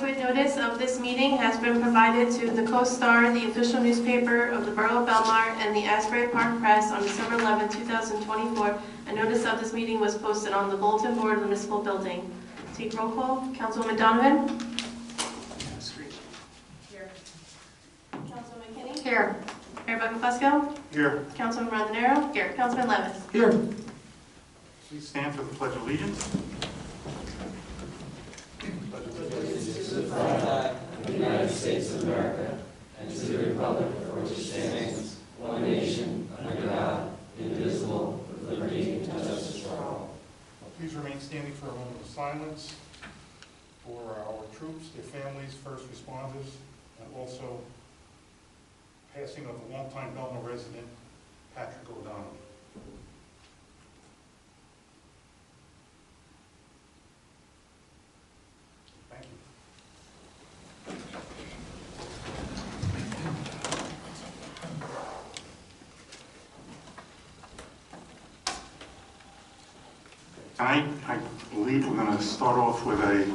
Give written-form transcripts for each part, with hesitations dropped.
Adequate notice of this meeting has been provided to the Co-Star, the official newspaper of the Borough of Belmar, and the Asbury Park Press on December 11, 2024. A notice of this meeting was posted on the bulletin board of the municipal building. Take roll call. Councilwoman Donovan? Here. Councilwoman Kinney? Here. Mayor Buckafusco? Here. Councilman Rondinero? Here. Councilman Levis? Here. Please stand for the Pledge of Allegiance. To the flag of the United States of America and to the republic for which it stands, one nation, under God, indivisible, with liberty and justice for all. Please remain standing for a moment of silence for our troops, their families, first responders, and also passing of a longtime Belmar resident, Patrick O'Donnell. Thank you. Tonight, I believe we're going to start off with a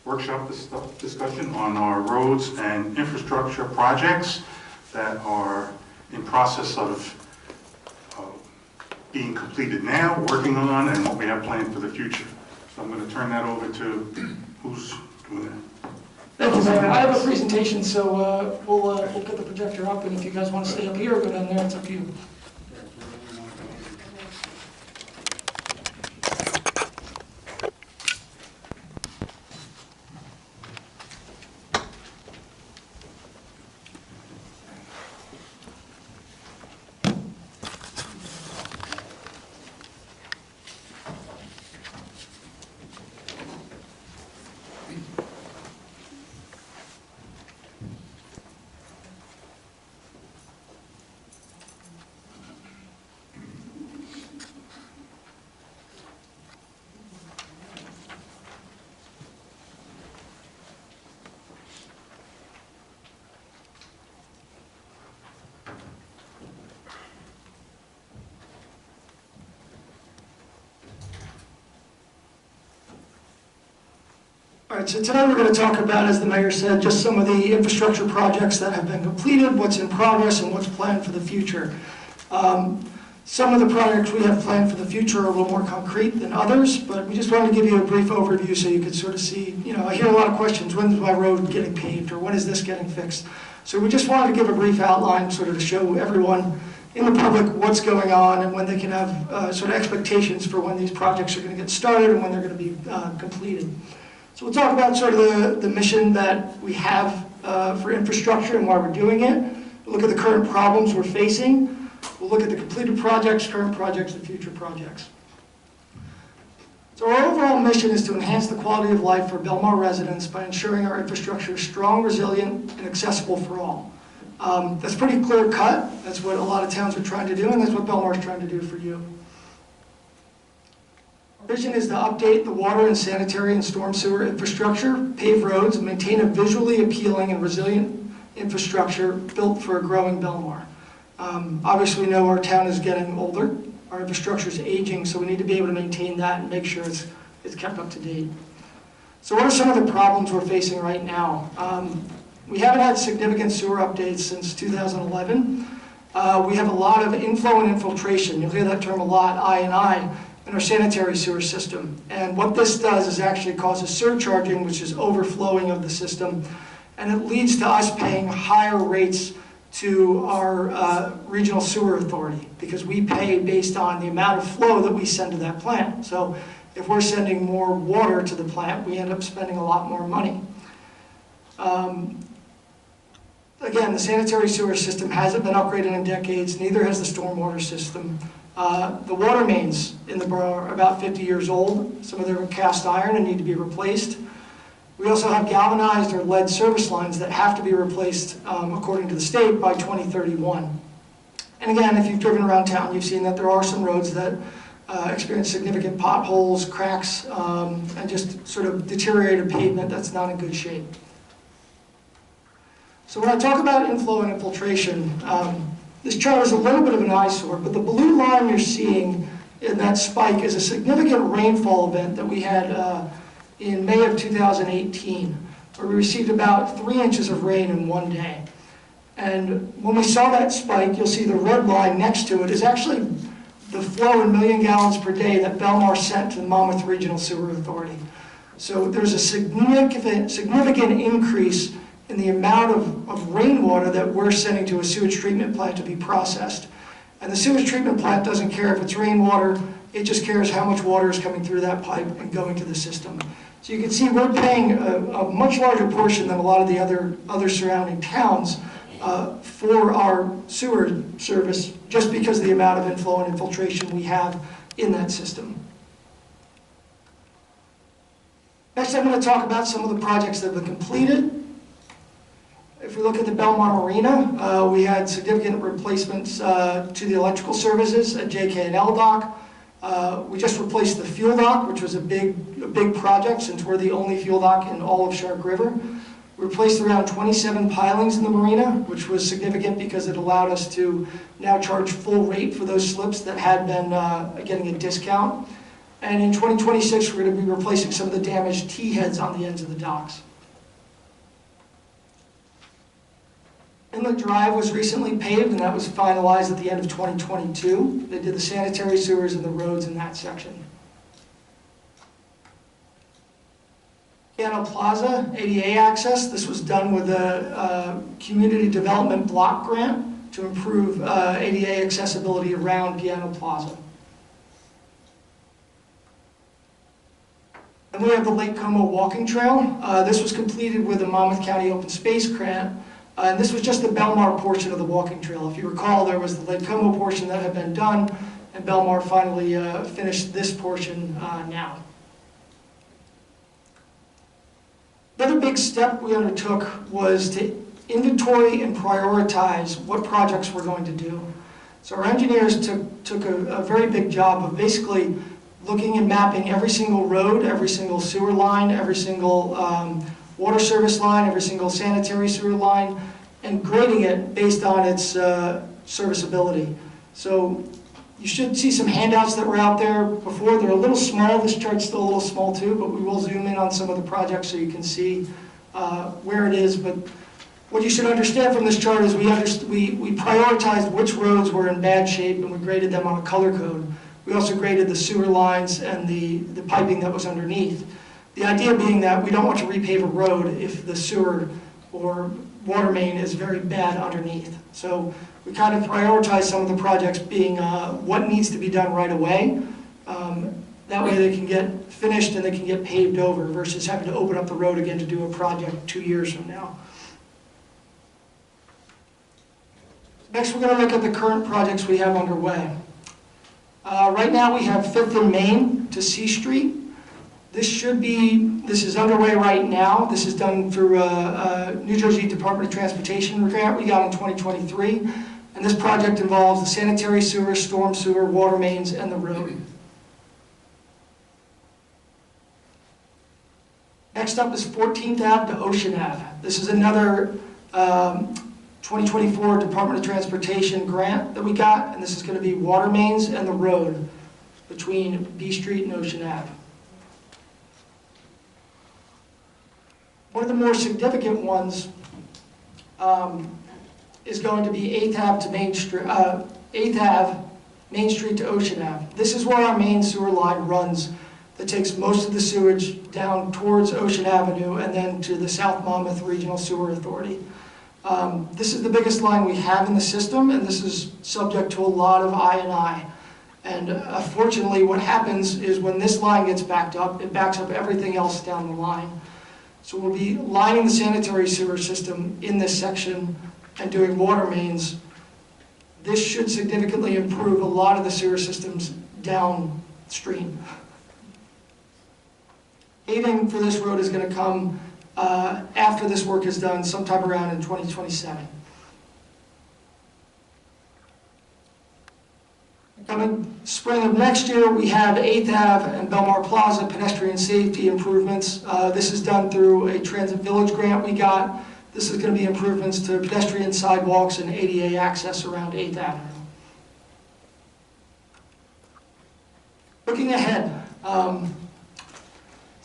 workshop discussion on our roads and infrastructure projects that are in process of being completed now, working on, and what we have planned for the future. So I'm going to turn that over to who's doing that. Thank you, Mayor. I have a presentation, so we'll get the projector up, and if you guys want to stay up here or go down there, it's up to you. All right, so today we're going to talk about, as the mayor said, just some of the infrastructure projects that have been completed, what's in progress, and what's planned for the future. Some of the projects we have planned for the future are a little more concrete than others, but we just wanted to give you a brief overview so you could sort of see, I hear a lot of questions, when is my road getting paved, or when is this getting fixed? So we just wanted to give a brief outline sort of to show everyone in the public what's going on and when they can have sort of expectations for when these projects are going to get started and when they're going to be completed. So we'll talk about sort of the mission that we have for infrastructure and why we're doing it. We'll look at the current problems we're facing. We'll look at the completed projects, current projects, and future projects. So our overall mission is to enhance the quality of life for Belmar residents by ensuring our infrastructure is strong, resilient, and accessible for all. That's pretty clear cut. That's what a lot of towns are trying to do, and that's what Belmar is trying to do for you. Our vision is to update the water and sanitary and storm sewer infrastructure, pave roads, and maintain a visually appealing and resilient infrastructure built for a growing Belmar. Obviously, we know our town is getting older. Our infrastructure is aging, so we need to be able to maintain that and make sure it's kept up to date. So what are some of the problems we're facing right now? We haven't had significant sewer updates since 2011. We have a lot of inflow and infiltration. You'll hear that term a lot, I&I, in our sanitary sewer system. And what this does is actually causes surcharging, which is overflowing of the system, and it leads to us paying higher rates to our regional sewer authority because we pay based on the amount of flow that we send to that plant. So if we're sending more water to the plant, we end up spending a lot more money. Again, the sanitary sewer system hasn't been upgraded in decades, neither has the stormwater system. The water mains in the borough are about 50 years old. Some of them are cast iron and need to be replaced. We also have galvanized or lead service lines that have to be replaced, according to the state, by 2031. And again, if you've driven around town, you've seen that there are some roads that experience significant potholes, cracks, and just sort of deteriorated pavement that's not in good shape. So when I talk about inflow and infiltration, this chart is a little bit of an eyesore, but the blue line you're seeing in that spike is a significant rainfall event that we had in May of 2018, where we received about 3 inches of rain in one day. And when we saw that spike, you'll see the red line next to it is actually the flow in million gallons per day that Belmar sent to the Monmouth Regional Sewer Authority. So there's a significant increase in the amount of rainwater that we're sending to a sewage treatment plant to be processed. And the sewage treatment plant doesn't care if it's rainwater, it just cares how much water is coming through that pipe and going to the system. So you can see we're paying a much larger portion than a lot of the other surrounding towns for our sewer service, just because of the amount of inflow and infiltration we have in that system. Next, I'm going to talk about some of the projects that have been completed. If we look at the Belmar Marina, we had significant replacements to the electrical services at JK&L dock. We just replaced the fuel dock, which was a big project since we're the only fuel dock in all of Shark River. We replaced around 27 pilings in the marina, which was significant because it allowed us to now charge full rate for those slips that had been getting a discount. And in 2026, we're going to be replacing some of the damaged T-heads on the ends of the docks. Inlet Drive was recently paved, and that was finalized at the end of 2022. They did the sanitary sewers and the roads in that section. Piano Plaza, ADA access. This was done with a community development block grant to improve ADA accessibility around Piano Plaza. And we have the Lake Como walking trail. This was completed with a Monmouth County Open Space grant. And this was just the Belmar portion of the walking trail. If you recall, there was the Lake Como portion that had been done, and Belmar finally finished this portion now. Another big step we undertook was to inventory and prioritize what projects we're going to do. So our engineers took a very big job of basically looking and mapping every single road, every single sewer line, every single water service line, every single sanitary sewer line, and grading it based on its serviceability. So you should see some handouts that were out there before. They're a little small. This chart's still a little small too, but we will zoom in on some of the projects so you can see where it is. But what you should understand from this chart is we prioritized which roads were in bad shape, and we graded them on a color code. We also graded the sewer lines and the piping that was underneath. The idea being that we don't want to repave a road if the sewer or water main is very bad underneath. So we kind of prioritize some of the projects being what needs to be done right away. That way they can get finished and they can get paved over versus having to open up the road again to do a project 2 years from now. Next, we're going to look at the current projects we have underway. Right now we have 5th and Main to C Street. This is underway right now. This is done through a New Jersey Department of Transportation grant we got in 2023. And this project involves the sanitary sewer, storm sewer, water mains, and the road. Next up is 14th Ave to Ocean Ave. This is another 2024 Department of Transportation grant that we got, and this is going to be water mains and the road between B Street and Ocean Ave. One of the more significant ones is going to be 8th Ave to Main Street, 8th Ave, Main Street to Ocean Ave. This is where our main sewer line runs that takes most of the sewage down towards Ocean Avenue and then to the South Monmouth Regional Sewer Authority. This is the biggest line we have in the system, and this is subject to a lot of I&I. And unfortunately, what happens is when this line gets backed up, it backs up everything else down the line. So we'll be lining the sanitary sewer system in this section and doing water mains. This should significantly improve a lot of the sewer systems downstream. Paving for this road is going to come after this work is done, sometime around in 2027. Coming spring of next year, we have 8th Ave and Belmar Plaza pedestrian safety improvements. This is done through a Transit Village grant we got. This is going to be improvements to pedestrian sidewalks and ADA access around 8th Avenue. Looking ahead,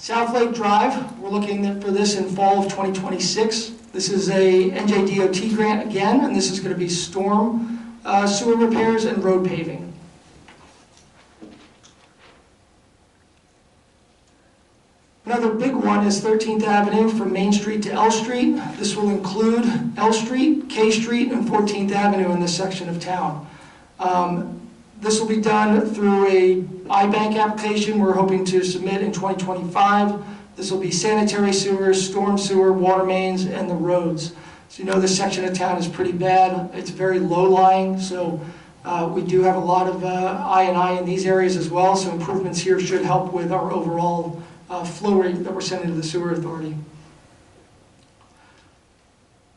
South Lake Drive, we're looking for this in fall of 2026. This is a NJDOT grant again, and this is going to be storm sewer repairs and road paving. Another big one is 13th Avenue from Main Street to L Street. This will include L Street, K Street, and 14th Avenue in this section of town. This will be done through a I-Bank application we're hoping to submit in 2025. This will be sanitary sewers, storm sewer, water mains, and the roads. So you know this section of town is pretty bad. It's very low-lying, so we do have a lot of I&I in these areas as well, so improvements here should help with our overall flow rate that we're sending to the sewer authority.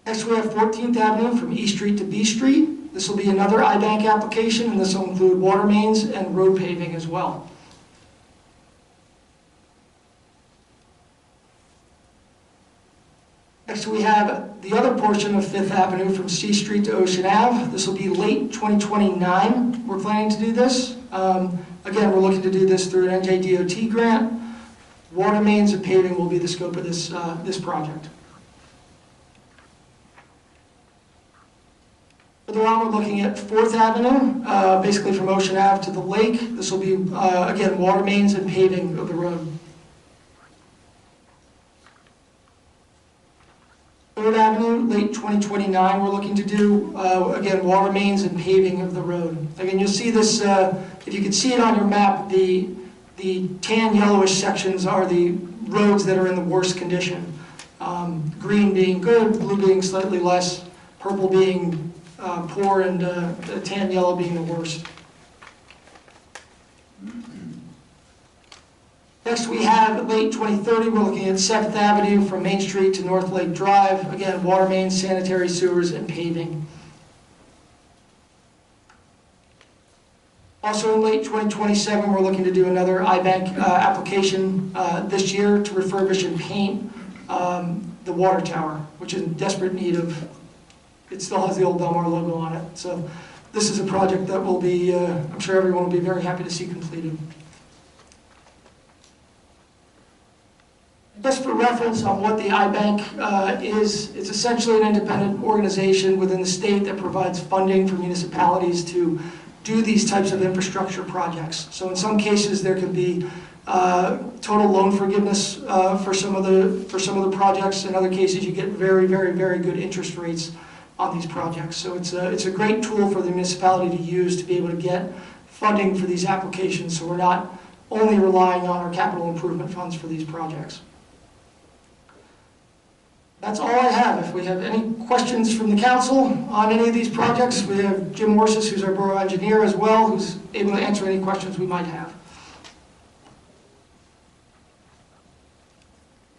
Next we have 14th Avenue from E Street to B Street. This will be another I-Bank application, and this will include water mains and road paving as well. Next we have the other portion of 5th Avenue from C Street to Ocean Ave. This will be late 2029. We're planning to do this. Again, we're looking to do this through an NJDOT grant. Water mains and paving will be the scope of this project. Further on, we're looking at 4th Avenue, basically from Ocean Ave to the lake. This will be, again, water mains and paving of the road. 3rd Avenue, late 2029, we're looking to do, again, water mains and paving of the road. Again, you'll see this, if you can see it on your map, the tan yellowish sections are the roads that are in the worst condition. Green being good, blue being slightly less, purple being poor, and tan yellow being the worst. Next we have late 2030, we're looking at 7th Avenue from Main Street to North Lake Drive. Again, water mains, sanitary sewers, and paving. Also in late 2027, we're looking to do another I-Bank application this year to refurbish and paint the water tower, which is in desperate need of, it still has the old Belmar logo on it. So this is a project that will be, I'm sure everyone will be very happy to see completed. Just for reference on what the I-Bank is, it's essentially an independent organization within the state that provides funding for municipalities to do these types of infrastructure projects. So in some cases there could be total loan forgiveness for some of the projects. In other cases you get very, very, very good interest rates on these projects. So it's a great tool for the municipality to use to be able to get funding for these applications, so we're not only relying on our capital improvement funds for these projects. That's all I have. If we have any questions from the council on any of these projects, we have Jim Morsis, who's our borough engineer as well, who's able to answer any questions we might have.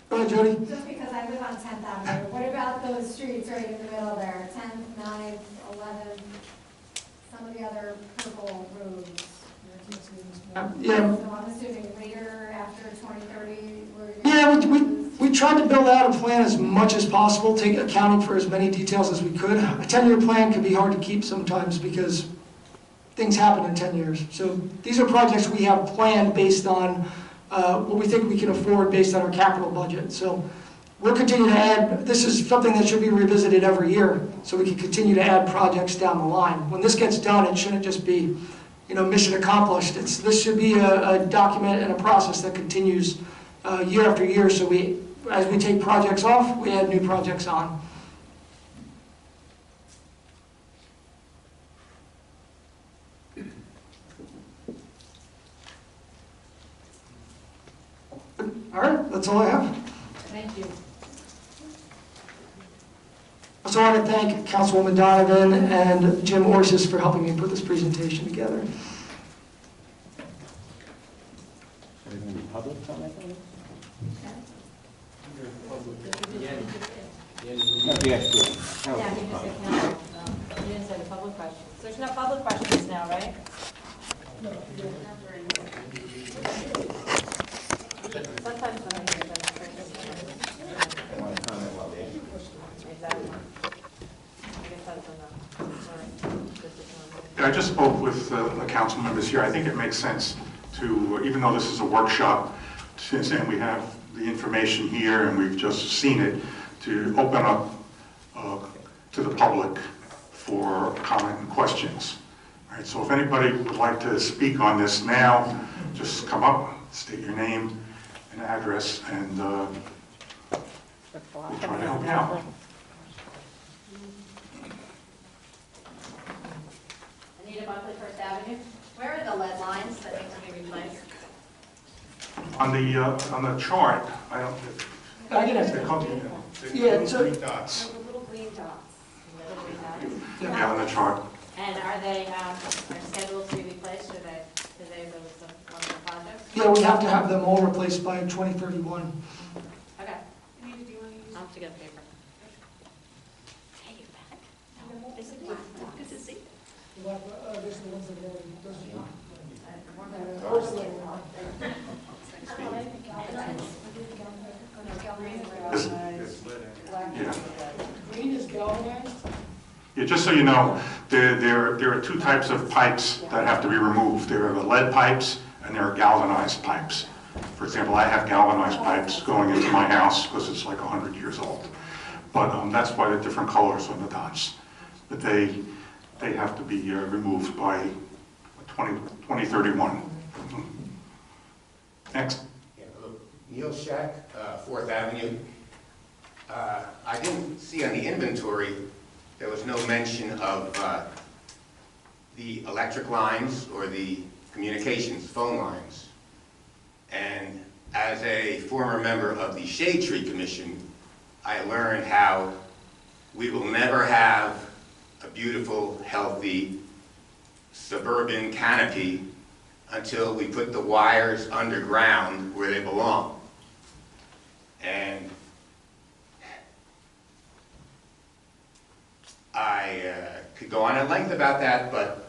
Go ahead, Jody. Just because I live on 10th Avenue, what about those streets right in the middle there? 10th, 9th, 11th, some of the other purple roads? Yeah. So I'm assuming later, after 2030, we tried to build out a plan as much as possible, accounting for as many details as we could. A 10-year plan can be hard to keep sometimes because things happen in 10 years. So these are projects we have planned based on what we think we can afford based on our capital budget. So we'll continue to add, this is something that should be revisited every year, so we can continue to add projects down the line. When this gets done, it shouldn't just be, mission accomplished. This should be a document and a process that continues year after year, so as we take projects off, we add new projects on. All right, that's all I have. Thank you. I also want to thank Councilwoman Donovan and Jim Orsis for helping me put this presentation together. Anything public comment? Yeah, he just said council. He didn't say the public questions. There's no public questions now, right? No. Sometimes when I hear that, I want to comment while they. exactly. I guess that's enough. Sorry. I just spoke with the council members here. I think it makes sense to, even though this is a workshop, and we have the information here, and we've just seen it, to open up to the public for comment and questions. All right, so if anybody would like to speak on this now, just come up, state your name and address, and we'll try to help you out. Anita Buckley, First Avenue. Where are the lead lines that need to be replaced? On the chart, I don't. I can answer the company. Yeah, so, Green dots. The little green dots. Little green dots. Yeah, on the chart. And are they, are scheduled to be replaced, or do they go with one of the projects? yeah, we have to have them all replaced by 2031. Okay, Anita, do you want to use? I'll have to get paper. Hey, you back? No, is it good to see you? Yeah. Green is galvanized? Yeah, just so you know, there are two types of pipes that have to be removed. There are the lead pipes and there are galvanized pipes. For example, I have galvanized pipes going into my house because it's like 100 years old. But that's why the different colors on the dots. But they have to be removed by 2031. Next. Yeah, hello. Neil Shack, 4th Avenue. I didn't see on the inventory, there was no mention of the electric lines or the communications phone lines. And as a former member of the Shade Tree Commission, I learned how we will never have a beautiful, healthy, suburban canopy until we put the wires underground where they belong. And I could go on at length about that, but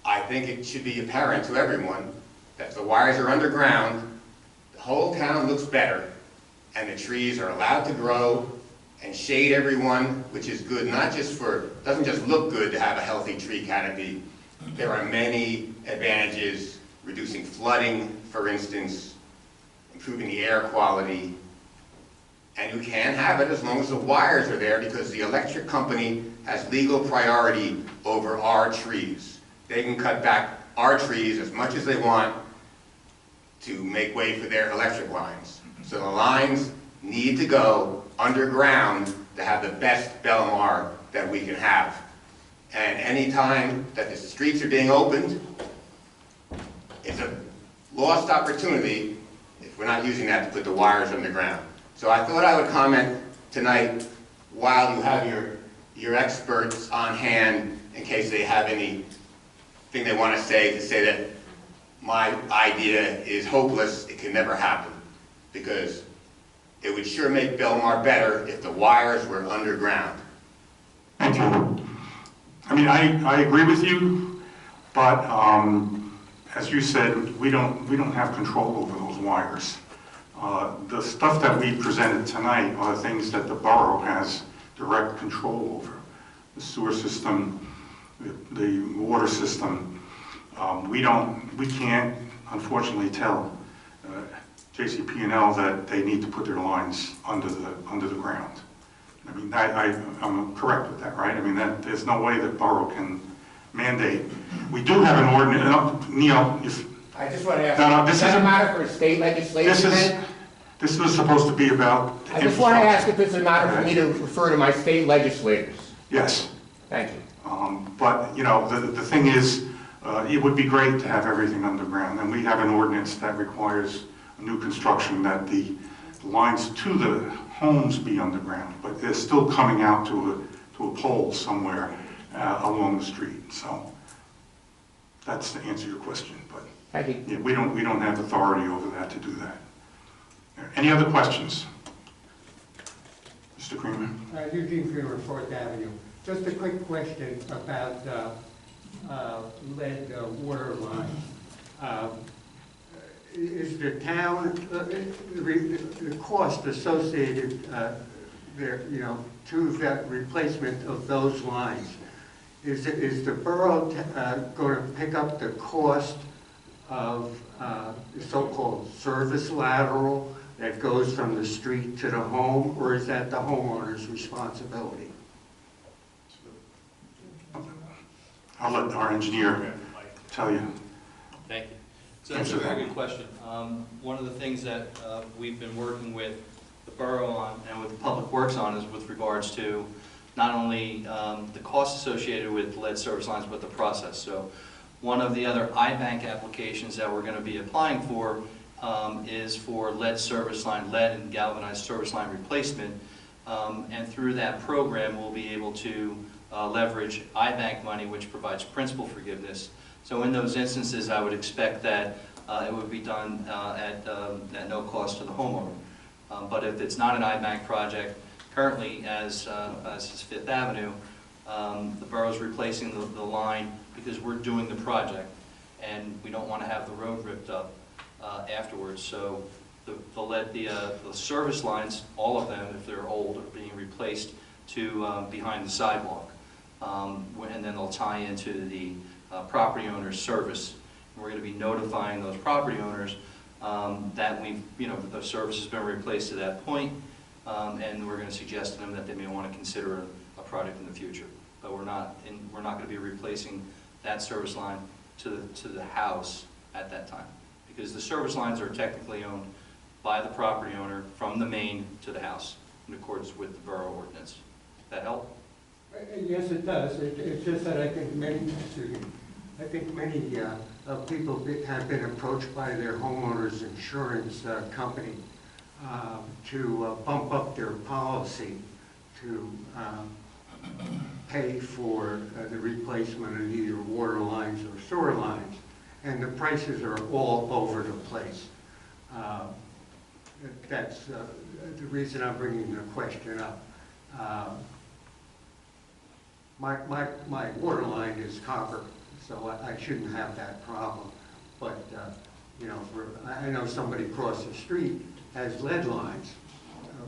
I think it should be apparent to everyone that if the wires are underground, the whole town looks better, and the trees are allowed to grow and shade everyone, which is good, not just for, doesn't just look good to have a healthy tree canopy. There are many advantages, reducing flooding, for instance, improving the air quality, and you can have it as long as the wires are there, because the electric company has legal priority over our trees. They can cut back our trees as much as they want to make way for their electric lines. So the lines need to go underground to have the best Belmar that we can have. And any time that the streets are being opened, it's a lost opportunity if we're not using that to put the wires underground. So I thought I would comment tonight while you have your experts on hand in case they have anything they want to say that my idea is hopeless, it can never happen, because it would sure make Belmar better if the wires were underground. Thank you. I mean, I agree with you, but as you said, we don't have control over those wires. The stuff that we presented tonight are things that the borough has direct control over. The sewer system, the water system. We can't, unfortunately, tell JCP&L that they need to put their lines under the ground. I mean, I'm correct with that, right? I mean, there's no way that borough can mandate. We do have an ordinance. Neil, if I just want to ask, no, this does that isn't- matter for state legislation then? this was supposed to be about I just want to ask infrastructure. if it's a matter for me to refer to my state legislators. Yes. Thank you. But, you know, the thing is, it would be great to have everything underground, and we have an ordinance that requires new construction that the lines to the homes be underground, but they're still coming out to a pole somewhere along the street. So that's to answer your question. But Thank you. yeah, we don't have authority over that to do that. Any other questions? Mr. Creamer? Eugene Freeman, 4th Avenue. Just a quick question about lead water line. Is the town, the cost associated there, you know, to that replacement of those lines, is the borough going to pick up the cost of the so-called service lateral that goes from the street to the home, or is that the homeowner's responsibility? I'll let our engineer tell you. Thank you. So that's a very good question. One of the things that we've been working with the borough on and with Public Works on is with regards to not only the costs associated with lead service lines, but the process. So one of the other iBank applications that we're going to be applying for is for lead service line, lead and galvanized service line replacement. And through that program, we'll be able to leverage iBank money, which provides principal forgiveness. So in those instances, I would expect that it would be done at no cost to the homeowner. But if it's not an iBank project, currently, as is Fifth Avenue, the borough's replacing the line because we're doing the project, and we don't want to have the road ripped up afterwards. So the service lines, all of them, if they're old, are being replaced to behind the sidewalk. And then they'll tie into the property owner's service. We're going to be notifying those property owners that the service has been replaced to that point, and we're going to suggest to them that they may want to consider a project in the future. But we're not going to be replacing that service line to the house at that time, because the service lines are technically owned by the property owner from the main to the house in accordance with the borough ordinance. That help? Yes, it does. It's just that I think many people have been approached by their homeowner's insurance company to bump up their policy to pay for the replacement of either water lines or sewer lines, and the prices are all over the place. That's the reason I'm bringing the question up. My water line is copper, so I shouldn't have that problem. But I know somebody across the street has lead lines,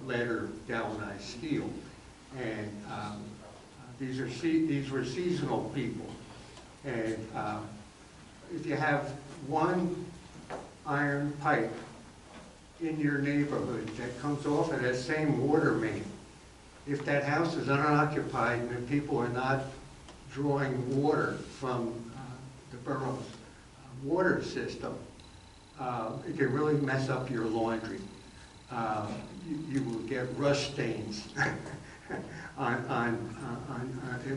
lead or galvanized steel, and these were seasonal people. And if you have one iron pipe in your neighborhood that comes off of that same water main, if that house is unoccupied and people are not drawing water from the borough's water system, it can really mess up your laundry. You will get rust stains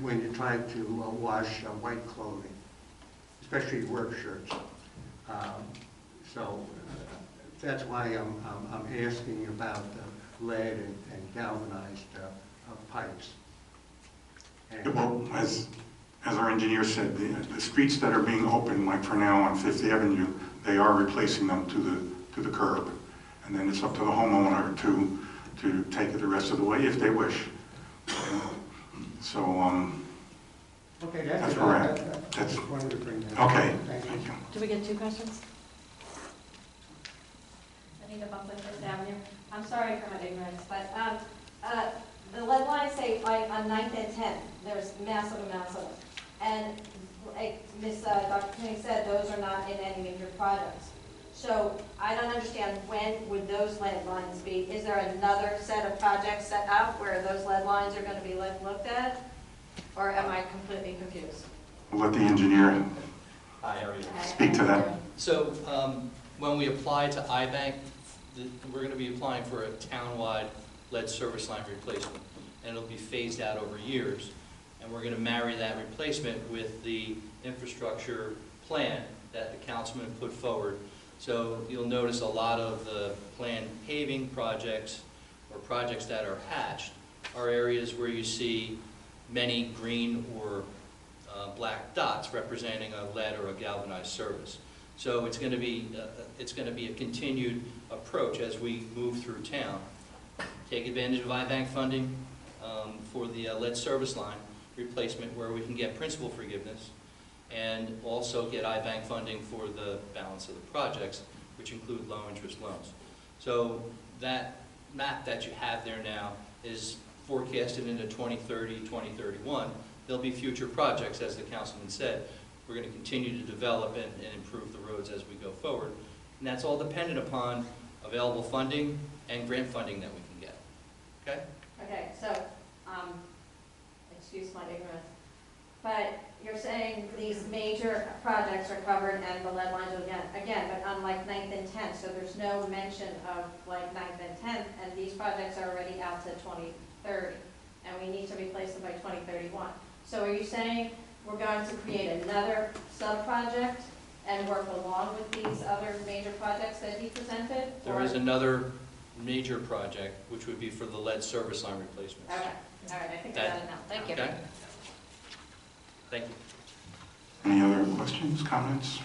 when you try to wash white clothing, especially work shirts. So that's why I'm asking about lead and galvanized pipes. And Well, as our engineer said, the streets that are being opened, like for now on Fifth Avenue, they are replacing them to the curb. And then it's up to the homeowner to take it the rest of the way if they wish. So, okay, that's where we're at. I just wanted to bring that Okay, up. Thank you. Do we get two questions? Anita Bumpton, Fifth Avenue. I'm sorry for my ignorance, but the lead lines say on 9th and 10th, there's massive amounts of them. And like Dr. Kinney said, those are not in any of your projects. So I don't understand, when would those lead lines be? Is there another set of projects set up where those lead lines are going to be looked at? Or am I completely confused? we'll let the engineer Hi, how are you? speak to that. So when we apply to iBank, we're going to be applying for a town-wide lead service line replacement, and it'll be phased out over years. And we're going to marry that replacement with the infrastructure plan that the councilman put forward. So you'll notice a lot of the planned paving projects or projects that are hatched are areas where you see many green or black dots representing a lead or a galvanized service. So it's going to be a continued approach as we move through town. Take advantage of iBank funding for the lead service line replacement, where we can get principal forgiveness, and also get iBank funding for the balance of the projects, which include low-interest loans. So that map that you have there now is forecasted into 2030, 2031. There'll be future projects, as the councilman said. We're going to continue to develop and improve the roads as we go forward. And that's all dependent upon available funding and grant funding that we can get. Okay? Okay, so, excuse my ignorance, but you're saying these major projects are covered and the lead lines are again, but unlike 9th and 10th, so there's no mention of like 9th and 10th, and these projects are already out to 2030, and we need to replace them by 2031. So are you saying we're going to create another sub-project and work along with these other major projects that he presented? There is another major project, which would be for the lead service line replacements. Okay, all right, I think I got it now, thank you. Okay? Thank you. Any other questions, comments?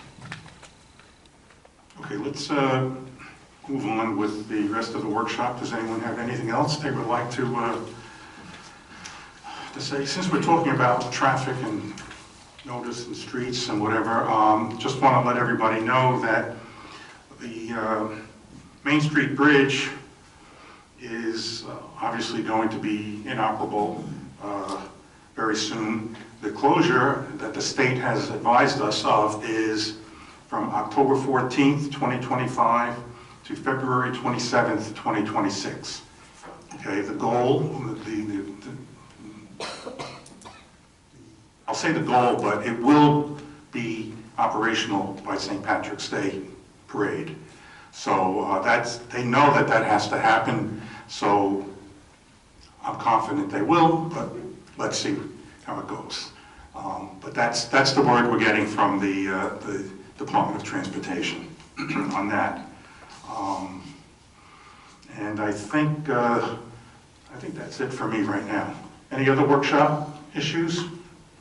Okay, let's move on with the rest of the workshop. Does anyone have anything else they would like to say? Since we're talking about traffic and notice and streets and whatever, just want to let everybody know that the Main Street Bridge is obviously going to be inoperable very soon. The closure that the state has advised us of is from October 14th, 2025 to February 27th, 2026. Okay, the goal, I'll say the goal, but it will be operational by St. Patrick's Day parade. So they know that has to happen, so I'm confident they will, but let's see how it goes. But that's the word we're getting from the Department of Transportation on that. And I think that's it for me right now. Any other workshop issues?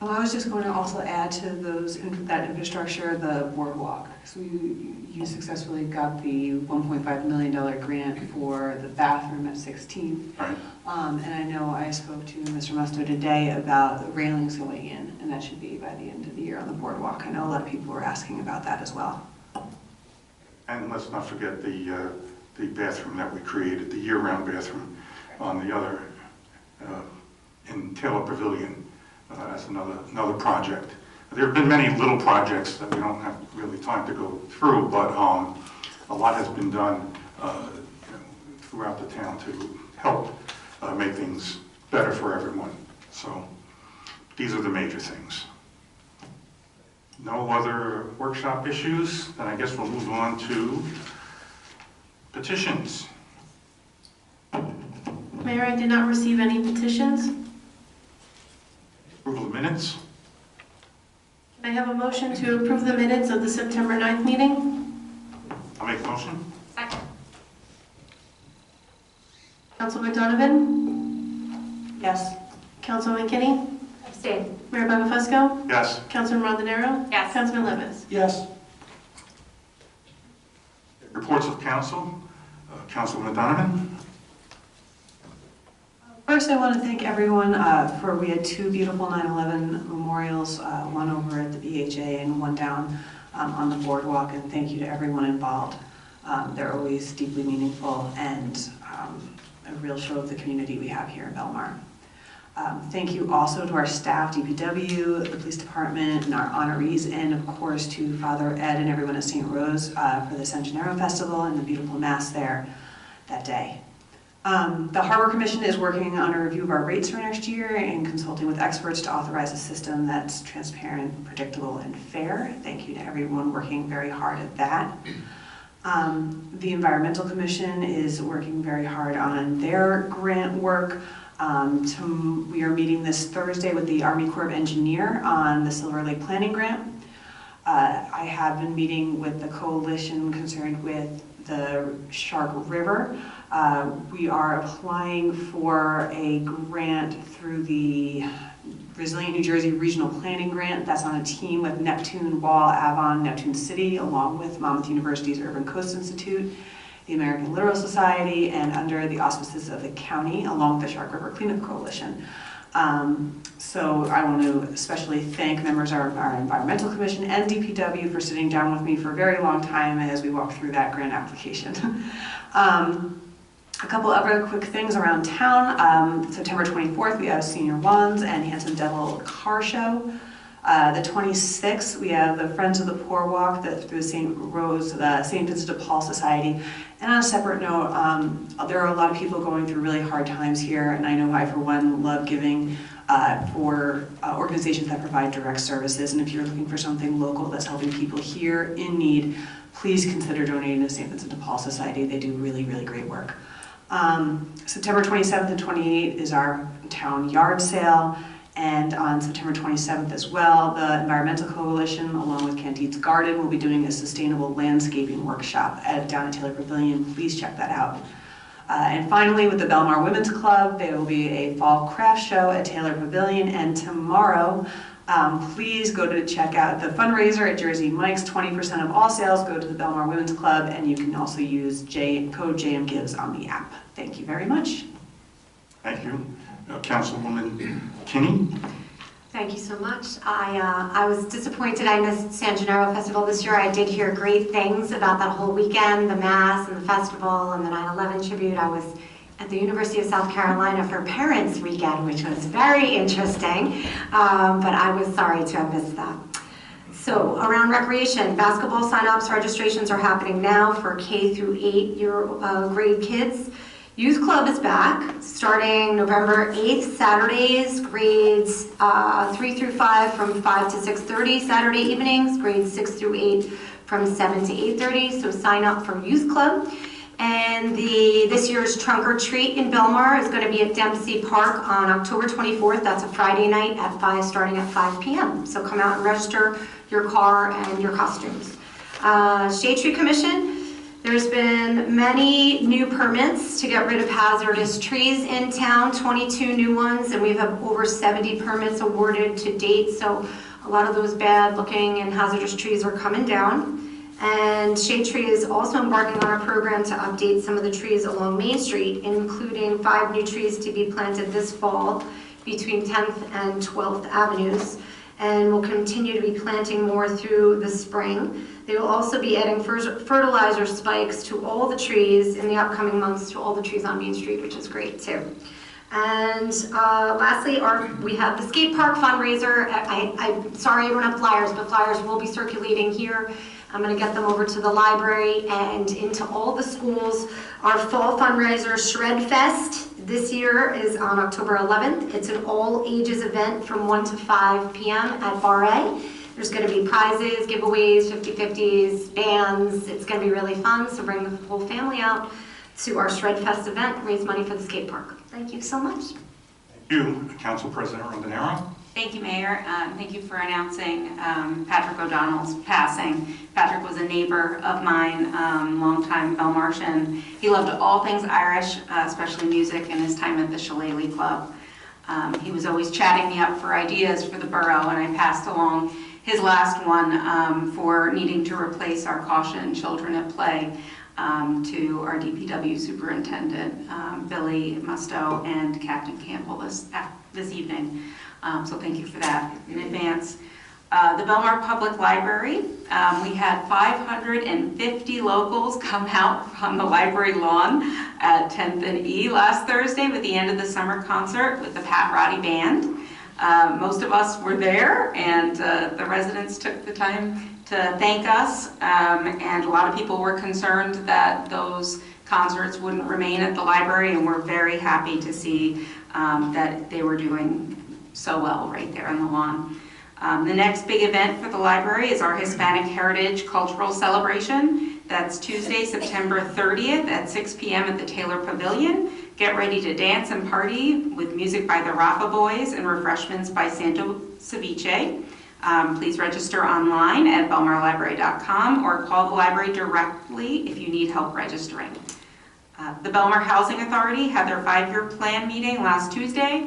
Well, I was just going to also add to that infrastructure, the boardwalk. So you successfully got the $1.5 million grant for the bathroom at 16th. Right. And I know I spoke to Mr. Musto today about the railings going in, and that should be by the end of the year on the boardwalk. I know a lot of people were asking about that as well. And let's not forget the bathroom that we created, the year-round bathroom on the other, in Taylor Pavilion. As another project. There have been many little projects that we don't have really time to go through, but a lot has been done throughout the town to help make things better for everyone. So these are the major things. No other workshop issues? Then I guess we'll move on to petitions. Mayor, I did not receive any petitions. Approval of minutes. Can I have a motion to approve the minutes of the September 9th meeting? I'll make a motion. Second. Councilman Donovan? Yes. Councilwoman Kinney? Abstain. Mayor Buckafusco? Yes. Councilman Rondenero? Yes. Councilman Levis? Yes. Reports of council. Councilwoman Donovan. First, I want to thank everyone we had two beautiful 9/11 memorials, one over at the BHA and one down on the boardwalk, and thank you to everyone involved. They're always deeply meaningful and a real show of the community we have here in Belmar. Thank you also to our staff, DPW, the police department, and our honorees, and of course to Father Ed and everyone at St. Rose for the San Gennaro Festival and the beautiful mass there that day. The Harbor Commission is working on a review of our rates for next year and consulting with experts to authorize a system that's transparent, predictable, and fair. Thank you to everyone working very hard at that. The Environmental Commission is working very hard on their grant work. We are meeting this Thursday with the Army Corps of Engineer on the Silver Lake Planning Grant. I have been meeting with the coalition concerned with the Shark River. We are applying for a grant through the Resilient New Jersey Regional Planning Grant. That's on a team with Neptune, Wall, Avon, Neptune City, along with Monmouth University's Urban Coast Institute, the American Littoral Society, and under the auspices of the county, along with the Shark River Cleanup Coalition. So I want to especially thank members of our Environmental Commission and DPW for sitting down with me for a very long time as we walk through that grant application. A couple other quick things around town. September 24th, we have Senior Ones and Handsome Devil Car Show. The 26th, we have the Friends of the Poor Walk that through St. Vincent de Paul Society. And on a separate note, there are a lot of people going through really hard times here, and I know I, for one, love giving for organizations that provide direct services. And if you're looking for something local that's helping people here in need, please consider donating to St. Vincent de Paul Society. They do really, really great work. September 27th and 28th is our town yard sale. And on September 27th as well, the Environmental Coalition, along with Candide's Garden, will be doing a sustainable landscaping workshop down at Taylor Pavilion. Please check that out. And finally, with the Belmar Women's Club, there will be a fall craft show at Taylor Pavilion. And tomorrow, please go to check out the fundraiser at Jersey Mike's. 20% of all sales go to the Belmar Women's Club, and you can also use code JMGives on the app. Thank you very much. Thank you. Councilwoman Kinney. Thank you so much. I was disappointed I missed San Gennaro Festival this year. I did hear great things about that whole weekend, the Mass and the festival and the 9/11 tribute. I was at the University of South Carolina for Parents Weekend, which was very interesting, but I was sorry to have missed that. So around recreation, basketball sign-ups, registrations are happening now for K through 8 year grade kids. Youth Club is back, starting November 8th, Saturdays, grades 3 through 5 from 5 to 6:30, Saturday evenings, grades 6 through 8 from 7 to 8:30, so sign up for Youth Club. And this year's Trunk or Treat in Belmar is going to be at Dempsey Park on October 24th. That's a Friday night at 5, starting at 5 p.m. So come out and register your car and your costumes. Shade Tree Commission. There's been many new permits to get rid of hazardous trees in town, 22 new ones, and we have over 70 permits awarded to date, so a lot of those bad looking and hazardous trees are coming down. And Shade Tree is also embarking on a program to update some of the trees along Main Street, including 5 new trees to be planted this fall between 10th and 12th Avenues. And we'll continue to be planting more through the spring. They will also be adding fertilizer spikes to all the trees in the upcoming months, to all the trees on Main Street, which is great too. And lastly, we have the skate park fundraiser. I'm sorry I don't have flyers, but flyers will be circulating here. I'm going to get them over to the library and into all the schools. Our fall fundraiser, Shred Fest, this year is on October 11th. It's an all-ages event from 1 to 5 p.m. at Bar A. There's going to be prizes, giveaways, 50/50s, bands. It's going to be really fun, so bring the whole family out to our Shred Fest event, raise money for the skate park. Thank you so much. Thank you. Council President Rondinero. Thank you, Mayor. Thank you for announcing Patrick O'Donnell's passing. Patrick was a neighbor of mine, longtime Belmartian. He loved all things Irish, especially music, and his time at the Shillelagh Club. He was always chatting me up for ideas for the borough, and I passed along his last one for needing to replace our caution children at play to our DPW superintendent, Billy Musto, and Captain Campbell this evening. So thank you for that in advance. The Belmar Public Library, we had 550 locals come out on the library lawn at 10th and E last Thursday with the end of the summer concert with the Pat Roddy Band. Most of us were there, and the residents took the time to thank us, and a lot of people were concerned that those concerts wouldn't remain at the library, and we're very happy to see that they were doing so well right there on the lawn. The next big event for the library is our Hispanic Heritage Cultural Celebration. That's Tuesday, September 30th at 6 p.m. at the Taylor Pavilion. Get ready to dance and party with music by the Rafa Boys and refreshments by Santo Ceviche. Please register online at belmarlibrary.com or call the library directly if you need help registering. The Belmar Housing Authority had their 5-year plan meeting last Tuesday.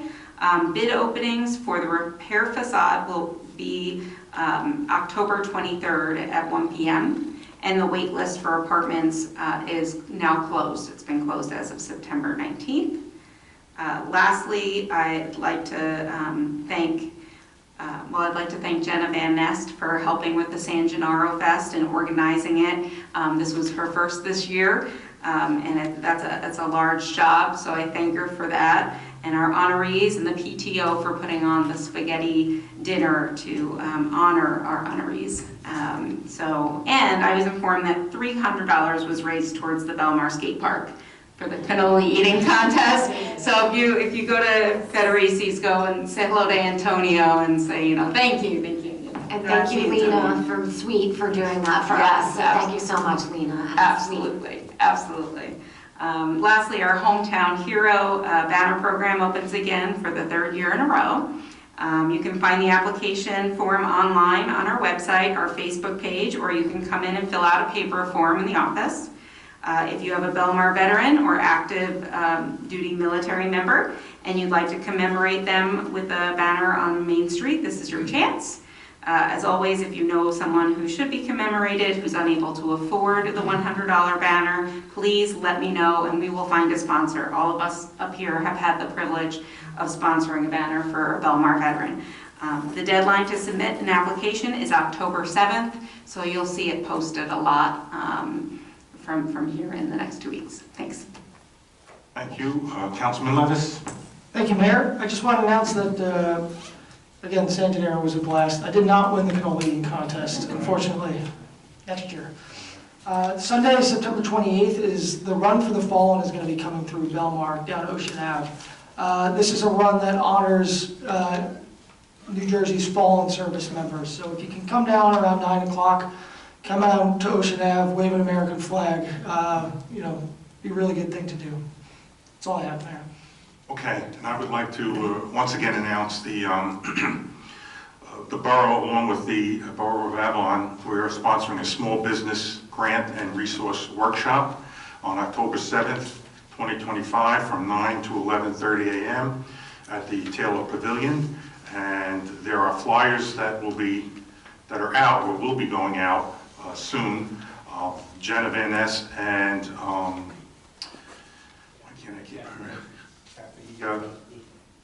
Bid openings for the repair facade will be October 23rd at 1 p.m. And the wait list for apartments is now closed. It's been closed as of September 19th. Lastly, I'd like to thank Jenna Van Nest for helping with the San Gennaro Fest and organizing it. This was her first this year, and that's a large job, so I thank her for that. and our honorees and the PTO for putting on the spaghetti dinner to honor our honorees. And I was informed that $300 was raised towards the Belmar Skate Park for the cannoli eating contest. So if you go to Federici's, go and say hello to Antonio and say, thank you. And thank you, Lena, from Sweet, for doing that for us. So thank you so much, Lena. Absolutely. Lastly, our Hometown Hero banner program opens again for the third year in a row. You can find the application form online on our website, our Facebook page, or you can come in and fill out a paper form in the office. If you have a Belmar veteran or active duty military member and you'd like to commemorate them with a banner on Main Street, this is your chance. As always, if you know someone who should be commemorated, who's unable to afford the $100 banner, please let me know and we will find a sponsor. All of us up here have had the privilege of sponsoring a banner for a Belmar veteran. The deadline to submit an application is October 7th, so you'll see it posted a lot from here in the next 2 weeks. Thanks. Thank you. Councilman Levis? Thank you, Mayor. I just want to announce that, again, San Gennaro was a blast. I did not win the cannoli eating contest, unfortunately, next year. Sunday, September 28th, is the Run for the Fallen is going to be coming through Belmar down Ocean Ave. This is a run that honors New Jersey's fallen service members. So if you can come down around 9 o'clock, come out to Ocean Ave, wave an American flag, be a really good thing to do. That's all I have there. Okay, and I would like to once again announce the borough, along with the Borough of Avalon, we're sponsoring a small business grant and resource workshop on October 7th, 2025 from 9 to 11:30 a.m. at the Taylor Pavilion. And there are flyers that are out or will be going out soon. Jenna Van Ness and why can't I keep her?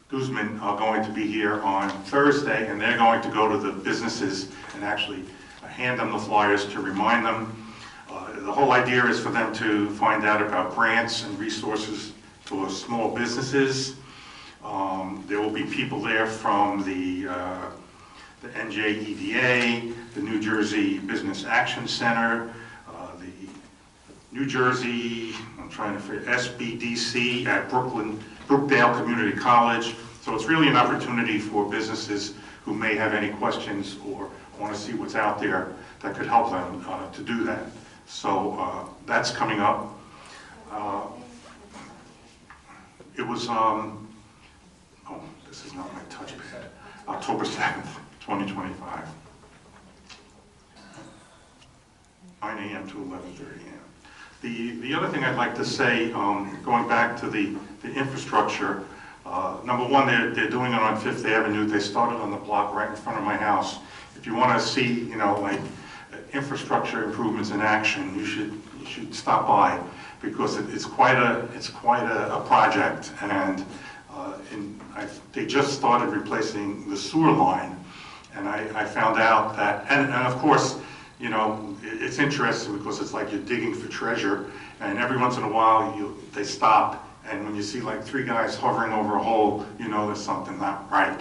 Guzman are going to be here on Thursday, and they're going to go to the businesses and actually hand them the flyers to remind them. The whole idea is for them to find out about grants and resources for small businesses. There will be people there from the NJEDA, the New Jersey Business Action Center, the New Jersey, SBDC at Brookdale Community College. So it's really an opportunity for businesses who may have any questions or want to see what's out there that could help them to do that. So that's coming up. It was, this is not my touchpad, October 7th, 2025. 9 a.m. to 11:30 a.m. The other thing I'd like to say, going back to the infrastructure, number one, they're doing it on 5th Avenue. They started on the block right in front of my house. If you want to see, like infrastructure improvements in action, you should stop by because it's quite a project, and they just started replacing the sewer line, and I found out that, and of course, it's interesting because it's like you're digging for treasure, and every once in a while they stop, and when you see like 3 guys hovering over a hole, there's something not right.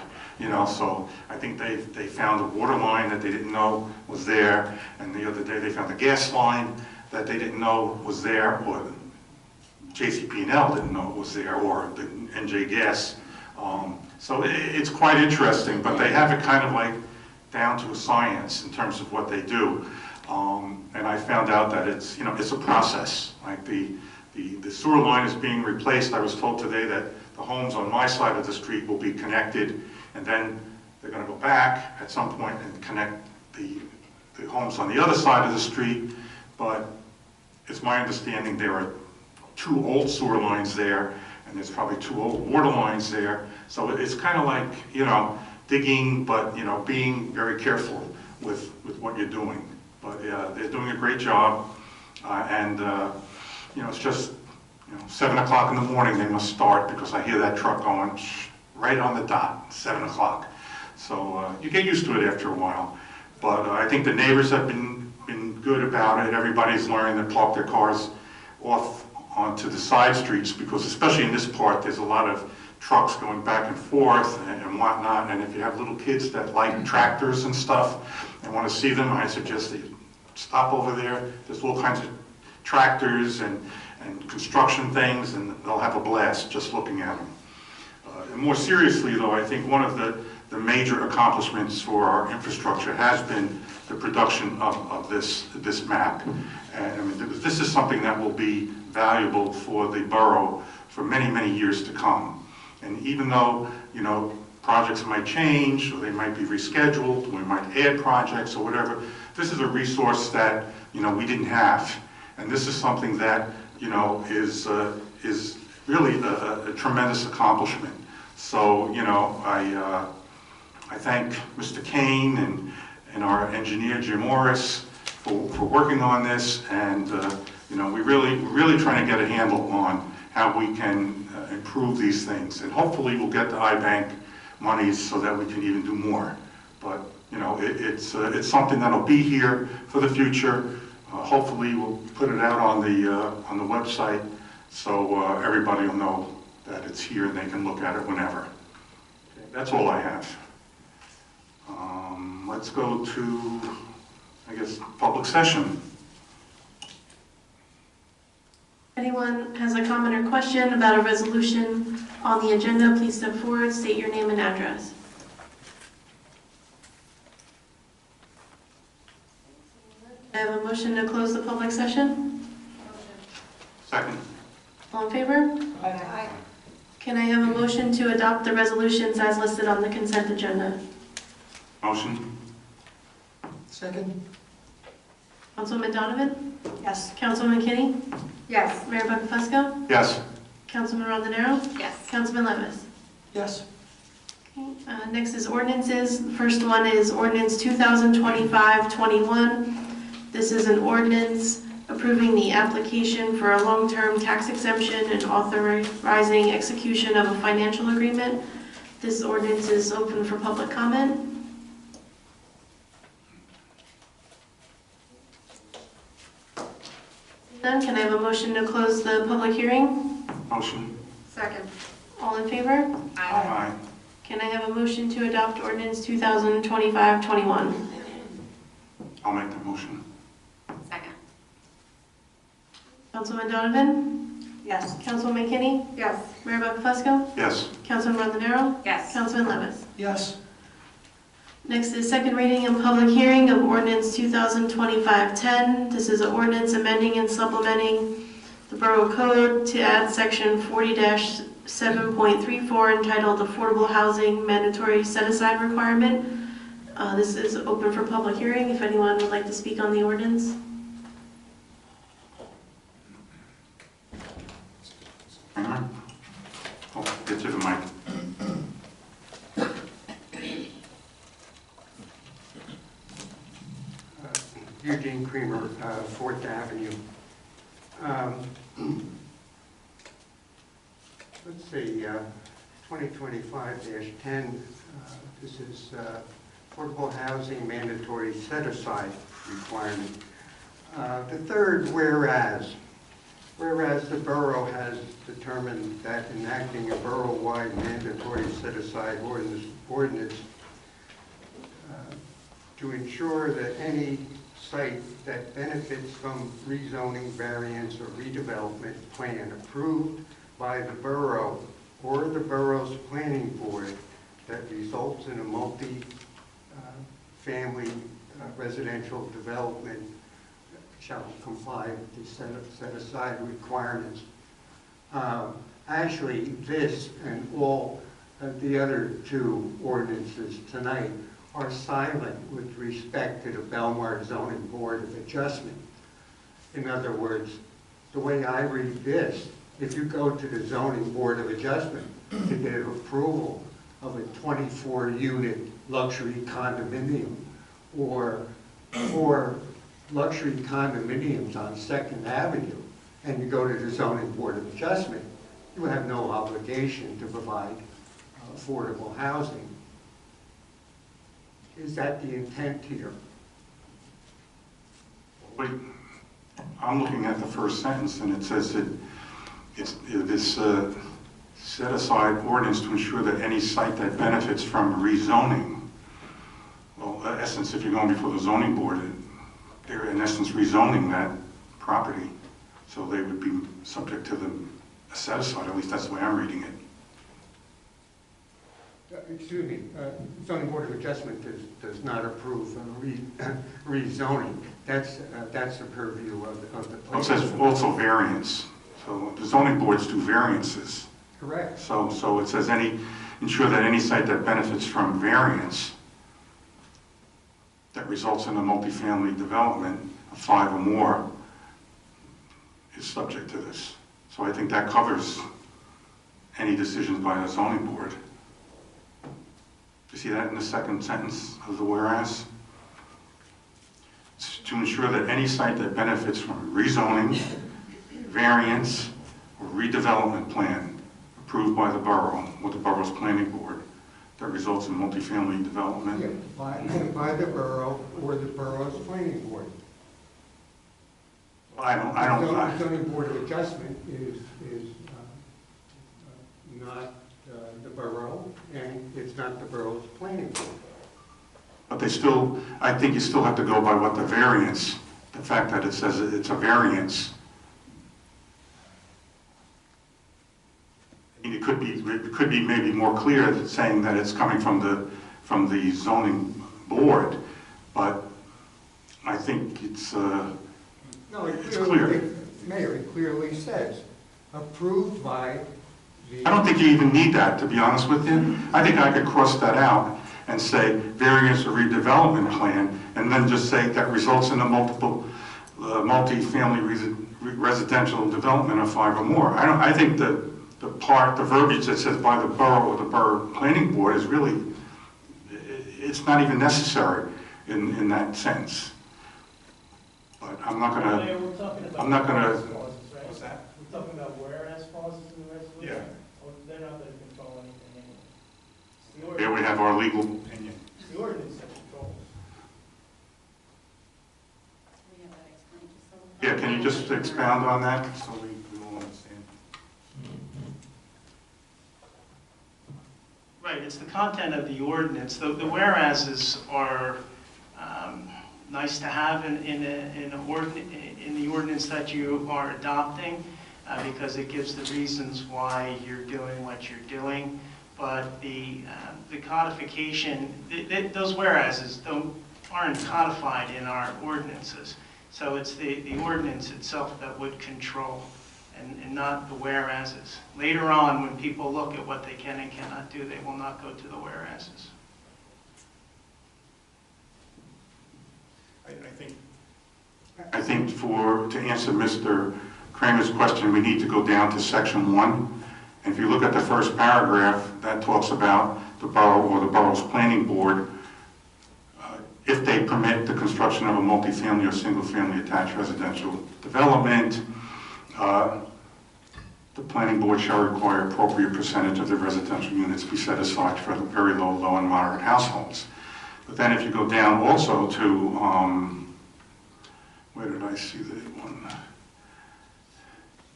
So I think they found a water line that they didn't know was there, and the other day they found a gas line that they didn't know was there, or JCP&L didn't know was there, or the NJ Gas. So it's quite interesting, but they have it kind of like down to a science in terms of what they do. And I found out that it's a process. Like the sewer line is being replaced. I was told today that the homes on my side of the street will be connected, and then they're going to go back at some point and connect the homes on the other side of the street. But it's my understanding there are 2 old sewer lines there, and there's probably 2 old water lines there. So it's kind of like, digging, but, being very careful with what you're doing. But they're doing a great job. It's just, 7 o'clock in the morning they must start because I hear that truck going right on the dot, 7 o'clock. So you get used to it after a while. But I think the neighbors have been good about it. Everybody's learning to park their cars off onto the side streets because especially in this part, there's a lot of trucks going back and forth and whatnot, and if you have little kids that like tractors and stuff and want to see them, I suggest that you stop over there. There's all kinds of tractors and construction things, and they'll have a blast just looking at them. And more seriously, though, I think one of the major accomplishments for our infrastructure has been the production of this map. And I mean, this is something that will be valuable for the borough for many, many years to come. And even though, you know, projects might change, or they might be rescheduled, or we might add projects or whatever, this is a resource that, you know, we didn't have. And this is something that, you know, is really a tremendous accomplishment. So, you know, I thank Mr. Kane and our engineer, Jim Morris, for working on this. And, you know, we're really trying to get a handle on how we can improve these things. And hopefully we'll get the IBank monies so that we can even do more. But, you know, it's something that'll be here for the future. Hopefully we'll put it out on the website so everybody will know that it's here and they can look at it whenever. Okay, that's all I have. Let's go to, I guess, public session. Anyone has a comment or question about a resolution on the agenda, please step forward, state your name and address. I have a motion to close the public session. Second. All in favor? Aye. Can I have a motion to adopt the resolutions as listed on the consent agenda? Motion. Second? Councilwoman Donovan? Yes. Councilwoman Kinney? Yes. Mayor Buckafusco? Yes. Councilman Rondenaro? Yes. Councilman Levis? Yes. Okay, next is ordinances. The first one is ordinance 2025-21. This is an ordinance approving the application for a long-term tax exemption and authorizing execution of a financial agreement. This ordinance is open for public comment. Then, can I have a motion to close the public hearing? Motion. Second. All in favor? Aye. Can I have a motion to adopt ordinance 2025-21? I'll make the motion. Second. Councilman Donovan? Yes. Councilwoman Kinney? Yes. Mayor Buckafusco? Yes. Councilman Rondenaro? Yes. Councilman Levis? Yes. Next is second reading and public hearing of ordinance 2025-10. This is an ordinance amending and supplementing the Borough Code to add section 40-7.34 entitled Affordable Housing Mandatory Set-Aside Requirement. This is open for public hearing if anyone would like to speak on the ordinance. Hang on. Oh, get to the mic. Eugene Creamer, 4th Avenue. Let's see, 2025-10, this is affordable housing mandatory set-aside requirement. The third, whereas the borough has determined that enacting a borough-wide mandatory set-aside ordinance to ensure that any site that benefits from rezoning, variance, or redevelopment plan approved by the borough or the borough's planning board that results in a multi-family residential development shall comply with the set-aside requirements. Actually, this and all the other two ordinances tonight are silent with respect to the Belmar Zoning Board of Adjustment. In other words, the way I read this, if you go to the Zoning Board of Adjustment to get approval of a 24-unit luxury condominium or 4 luxury condominiums on 2nd Avenue, and you go to the Zoning Board of Adjustment, you have no obligation to provide affordable housing. Is that the intent here? Wait, I'm looking at the first sentence, and it says that this set aside ordinance to ensure that any site that benefits from rezoning, well, in essence, if you're going before the zoning board, they're in essence rezoning that property, so they would be subject to the set aside, at least that's the way I'm reading it. Excuse me, zoning board of adjustment does not approve rezoning. That's the purview of the Well, it says also variance, so the zoning boards do variances. Correct. So it says ensure that any site that benefits from variance that results in a multifamily development of 5 or more is subject to this. So I think that covers any decisions by the zoning board. You see that in the second sentence of the whereas? It's to ensure that any site that benefits from rezoning, variance, or redevelopment plan approved by the borough or the borough's planning board that results in multifamily development. Yeah, by the borough or the borough's planning board. The zoning board of adjustment is not the borough, and it's not the borough's planning board. But they still, I think you still have to go by what the variance, the fact that it says it's a variance. I mean, it could be maybe more clear than saying that it's coming from the zoning board, but I think it's clear. Mayor, it clearly says approved by the. I don't think you even need that, to be honest with you. I think I could cross that out and say variance or redevelopment plan, and then just say that results in a multi-family residential development of 5 or more. I think the verbiage that says by the borough or the borough planning board is really, it's not even necessary in that sense. But I'm not gonna. What's that? We're talking about whereas clauses in the resolution? Yeah. Well, they're not going to control anything anyway. Here we have our legal opinion. It's the ordinance that controls. Yeah, can you just expound on that so we all understand? Right, it's the content of the ordinance. The whereases are nice to have in the ordinance that you are adopting because it gives the reasons why you're doing what you're doing. But the codification, those whereases aren't codified in our ordinances. So it's the ordinance itself that would control and not the whereases. Later on, when people look at what they can and cannot do, they will not go to the whereases. I think to answer Mr. Kramer's question, we need to go down to section 1. And if you look at the first paragraph, that talks about the borough or the borough's planning board, if they permit the construction of a multifamily or single-family attached residential development, the planning board shall require appropriate percentage of the residential units be set aside for very low, and moderate households. But then if you go down also to, where did I see the one?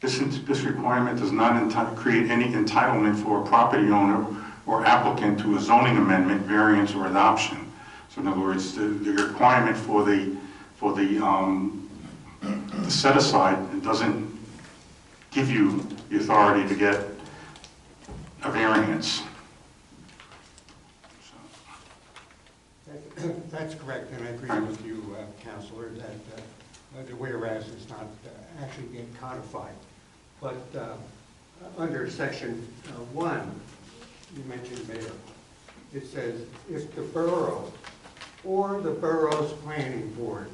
This requirement does not create any entitlement for a property owner or applicant to a zoning amendment, variance, or adoption. So in other words, the requirement for the set aside, it doesn't give you the authority to get a variance. That's correct, and I agree with you, Counselor, that the whereas is not actually being codified. But under section 1, you mentioned Mayor, it says if the borough or the borough's planning board,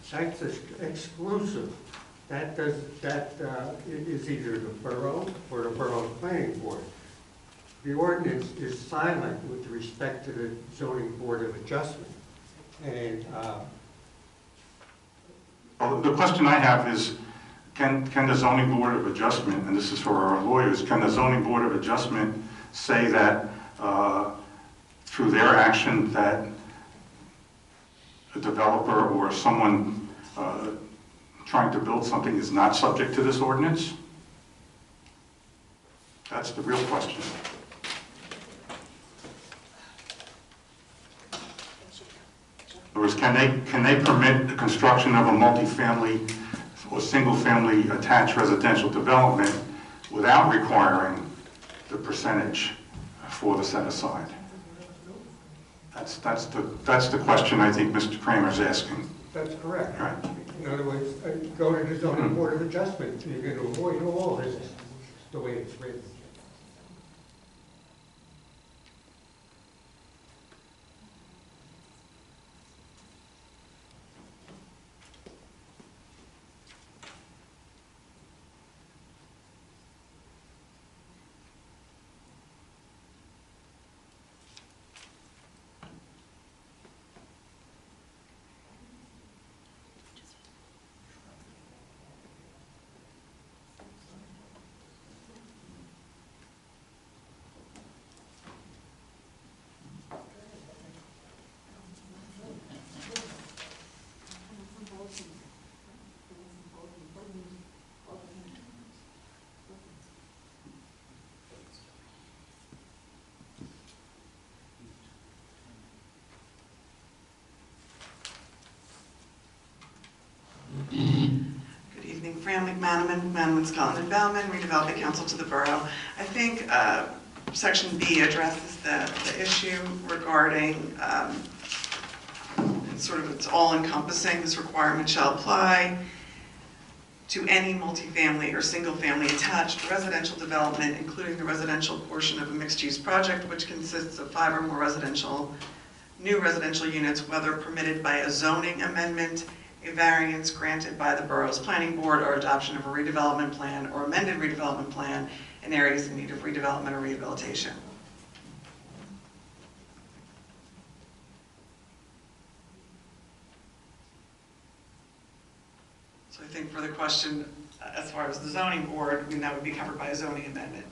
that's exclusive. That is either the borough or the borough's planning board. The ordinance is silent with respect to the zoning board of adjustment. And well, the question I have is, can the zoning board of adjustment, and this is for our lawyers, can the zoning board of adjustment say that through their action that a developer or someone trying to build something is not subject to this ordinance? That's the real question. In other words, can they permit the construction of a multifamily or single-family attached residential development without requiring the percentage for the set-aside? That's the question I think Mr. Kramer's asking. That's correct. Right. In other words, go to the zoning board of adjustment. You're going to avoid all this, the way it's written. Good evening, Fran McManaman, McManaman, Scotland and Belmar, Redevelopment Council to the Borough. I think Section B addresses the issue regarding it's all-encompassing. This requirement shall apply to any multifamily or single-family attached residential development, including the residential portion of a mixed-use project, which consists of 5 or more new residential units, whether permitted by a zoning amendment, a variance granted by the borough's planning board, or adoption of a redevelopment plan or amended redevelopment plan in areas in need of redevelopment or rehabilitation. So I think for the question, as far as the zoning board, that would be covered by a zoning amendment.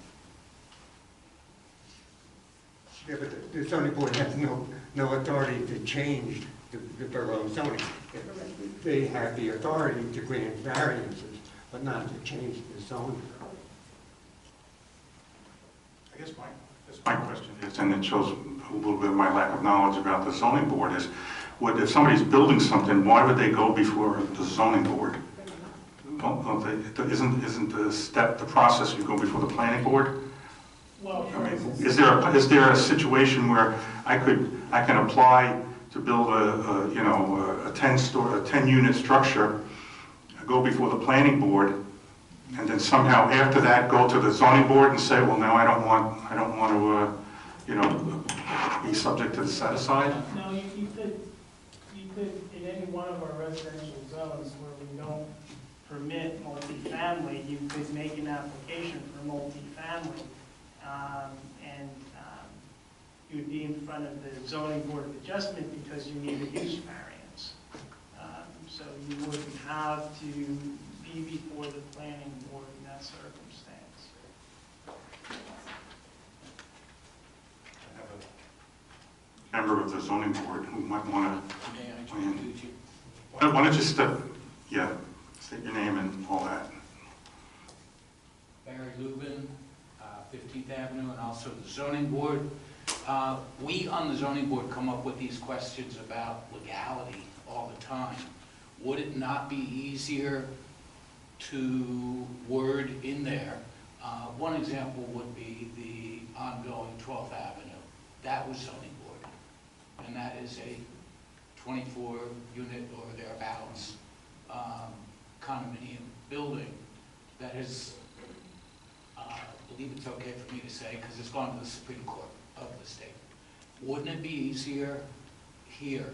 Yeah, but the zoning board has no authority to change the borough zoning. They have the authority to grant variances, but not to change the zoning. I guess my question is, and it shows a little bit of my lack of knowledge about the zoning board, is if somebody's building something, why would they go before the zoning board? Isn't the process you go before the planning board? Well, I mean, is there a situation where I can apply to build a 10-unit structure, go before the planning board, and then somehow after that go to the zoning board and say, well, no, I don't want to be subject to the set aside? No, you could in any one of our residential zones where we don't permit multifamily, you could make an application for multifamily, and you would be in front of the zoning board of adjustment because you need a use variance. So you wouldn't have to be before the planning board in that circumstance. I have a member of the zoning board who might want to weigh in. Why don't you state your name and all that. Barry Lubin, 15th Avenue, and also the zoning board. We on the zoning board come up with these questions about legality all the time. Would it not be easier to word in there? One example would be the ongoing 12th Avenue. That was zoning board, and that is a 24-unit or thereabouts condominium building that is, I believe it's okay for me to say, because it's gone to the Supreme Court of the state. Wouldn't it be easier here,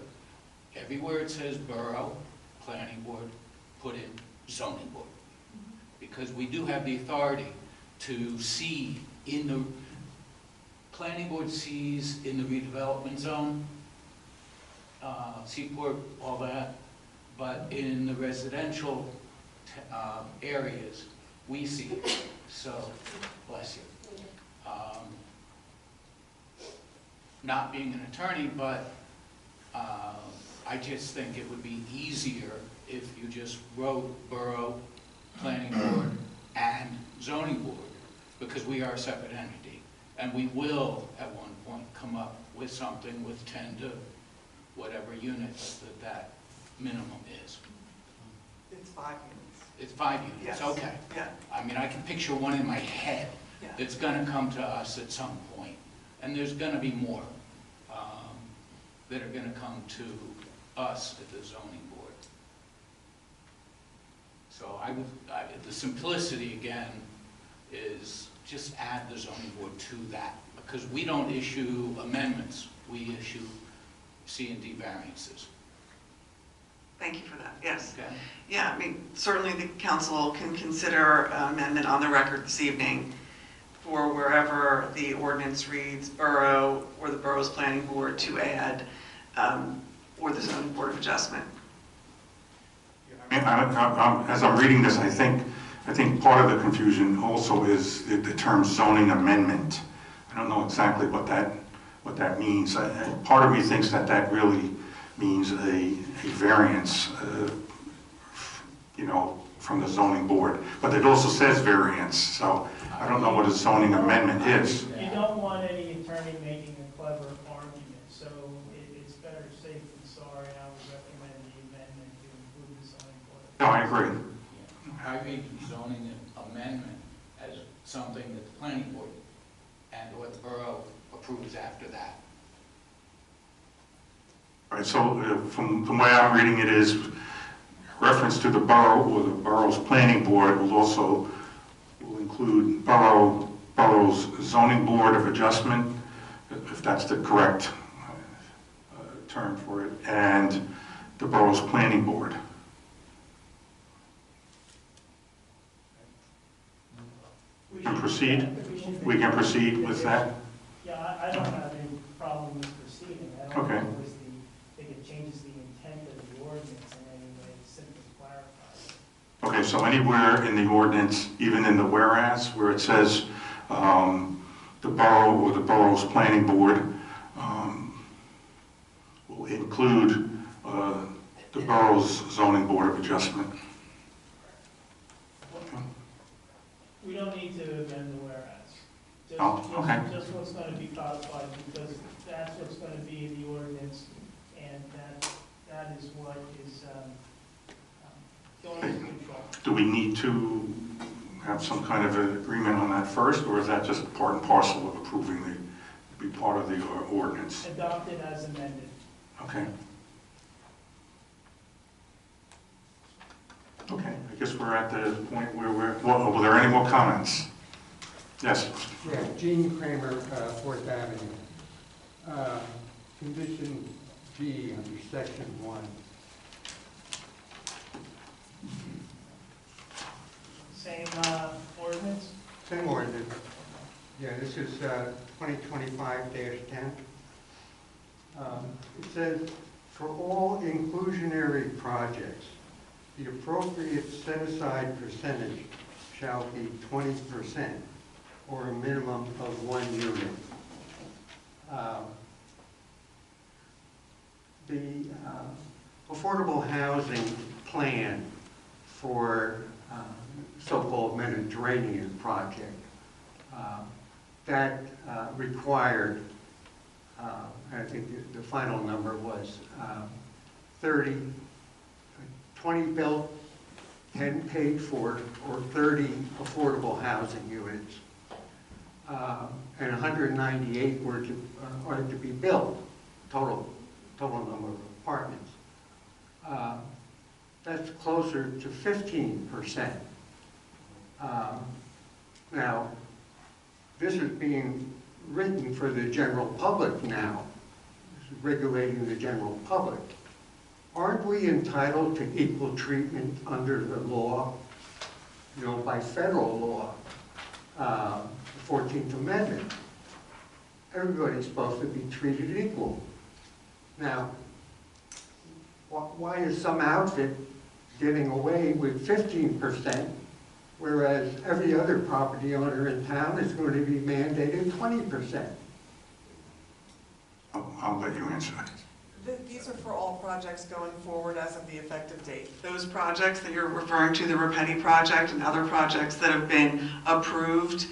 everywhere it says borough, planning board, put in zoning board? Because we do have the authority to see in the, planning board sees in the redevelopment zone, Seaport, all that, but in the residential areas, we see it. So, bless you. Not being an attorney, but I just think it would be easier if you just wrote borough, planning board, and zoning board, because we are a separate entity. And we will, at one point, come up with something with 10 to whatever units that minimum is. It's 5 units. It's 5 units, Yes. okay. Yeah. I mean, I can picture one in my head Yeah. that's gonna come to us at some point. And there's gonna be more that are gonna come to us at the zoning board. So the simplicity again is just add the zoning board to that, because we don't issue amendments, we issue C and D variances. Thank you for that, yes. Okay. Yeah, I mean, certainly the council can consider amendment on the record this evening for wherever the ordinance reads borough or the borough's planning board to add or the zoning board of adjustment. As I'm reading this, I think part of the confusion also is the term zoning amendment. I don't know exactly what that means. Part of me thinks that really means a variance, from the zoning board. But it also says variance, so I don't know what a zoning amendment is. You don't want any attorney making a clever argument, so it's better safe than sorry. I would recommend the amendment to include the zoning board. No, I agree. I read zoning amendment as something that the planning board and what the borough approves after that. Right, so from the way I'm reading it is reference to the borough or the borough's planning board will include borough's zoning board of adjustment, if that's the correct term for it, and the borough's planning board. We can proceed with that? Yeah, I don't have any problem with proceeding. I don't Okay. think it changes the intent of the ordinance in any way, it simply clarifies it. Okay, so anywhere in the ordinance, even in the whereas, where it says the borough or the borough's planning board will include the borough's zoning board of adjustment. We don't need to amend the whereas. Just what's going to be codified, because that's what's going to be in the ordinance, and that is what is going into control. Do we need to have some kind of an agreement on that first, or is that just part and parcel of approving be part of the ordinance? Adopted as amended. Okay. Okay, I guess we're at the point where well, were there any more comments? Yes. Yeah, Gene Kramer, 4th Avenue. Condition G under section 1. Same ordinance? Same ordinance. Yeah, this is 2025-10. It says, for all inclusionary projects, the appropriate set-aside percentage shall be 20%, or a minimum of 1 unit. The affordable housing plan for so-called Mediterranean project, that required, I think the final number was 20 built, 10 paid for, or 30 affordable housing units. And 198 were to be built, total number of apartments. That's closer to 15%. Now, this is being written for the general public now. This is regulating the general public. Aren't we entitled to equal treatment under the law, by federal law, the 14th Amendment? Everybody's supposed to be treated equal. Now, why is some outfit getting away with 15%, whereas every other property owner in town is going to be mandated 20%? I'll let you answer that. These are for all projects going forward as of the effective date. Those projects that you're referring to, the Rapetti project and other projects that have been approved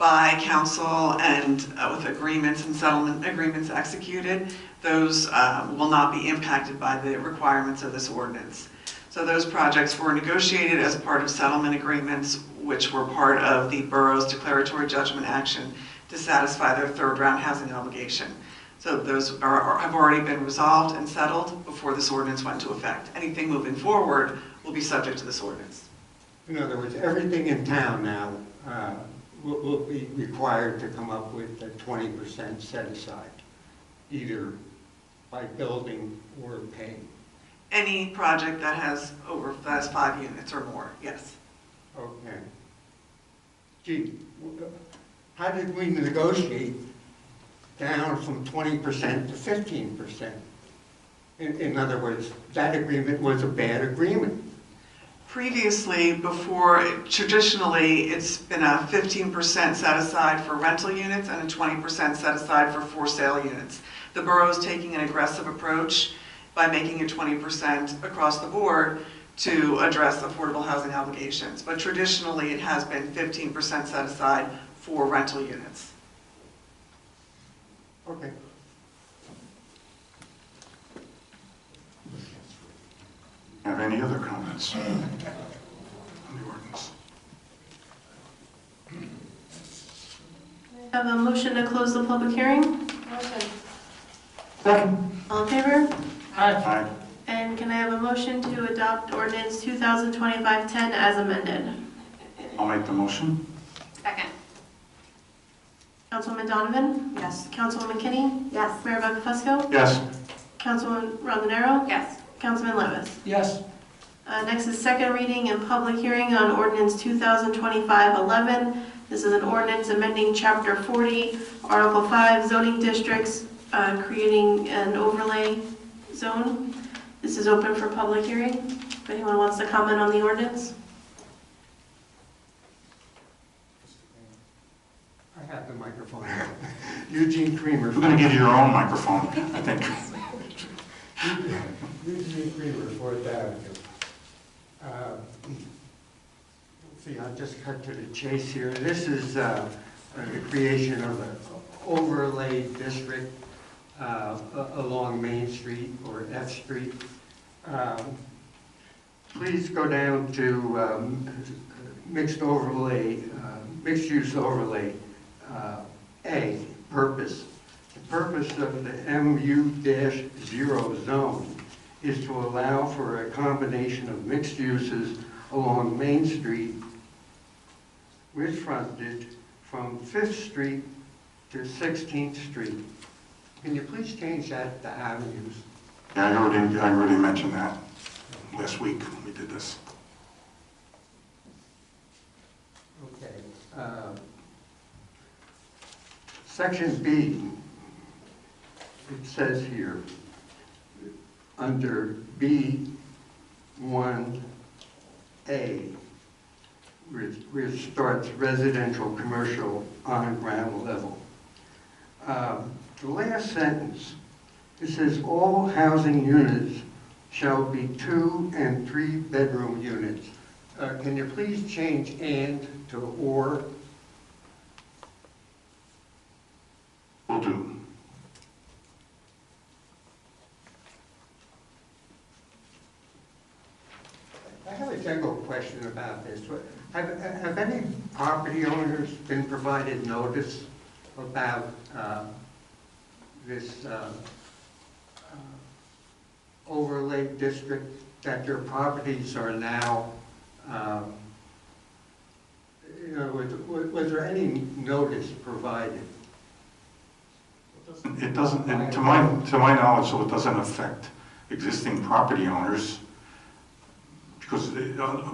by council and with agreements and settlement agreements executed, those will not be impacted by the requirements of this ordinance. So those projects were negotiated as part of settlement agreements, which were part of the borough's declaratory judgment action to satisfy their third round housing obligation. So those have already been resolved and settled before this ordinance went into effect. Anything moving forward will be subject to this ordinance. In other words, everything in town now will be required to come up with a 20% set aside, either by building or paying. Any project that has 5 units or more, yes. Okay. Gee, how did we negotiate down from 20% to 15%? In other words, that agreement was a bad agreement. Previously, traditionally, it's been a 15% set aside for rental units and a 20% set aside for for-sale units. The borough is taking an aggressive approach by making it 20% across the board to address affordable housing obligations. But traditionally, it has been 15% set aside for rental units. Okay. Have any other comments on the ordinance? Have a motion to close the public hearing? Motion. Second. All in favor? Aye. And can I have a motion to adopt ordinance 2025-10 as amended? I'll make the motion. Second. Councilwoman Donovan? Yes. Councilwoman Kinney? Yes. Mayor Buckafusco? Yes. Councilwoman Rondinero? Yes. Councilman Levis? Yes. Next is second reading and public hearing on ordinance 2025-11. This is an ordinance amending Chapter 40, Article 5, zoning districts, creating an overlay zone. This is open for public hearing. If anyone wants to comment on the ordinance. I have the microphone. Eugene Creamer. We're going to give you your own microphone, I think. Eugene Creamer, 4th Avenue. See, I'll just cut to the chase here. This is the creation of an overlay district along Main Street or F Street. Please go down to mixed use overlay A, purpose. The purpose of the MU-0 zone is to allow for a combination of mixed uses along Main Street with frontage from 5th Street to 16th Street. Can you please change that to avenues? Yeah, I already mentioned that last week when we did this. Okay. Section B, it says here, under B1A, which starts residential, commercial on ground level. The last sentence, it says all housing units shall be 2 and 3 bedroom units. Can you please change and to or? Will do. I have a general question about this. Have any property owners been provided notice about this overlay district, that their properties are now, was there any notice provided? It doesn't, and to my knowledge, so it doesn't affect existing property owners. Because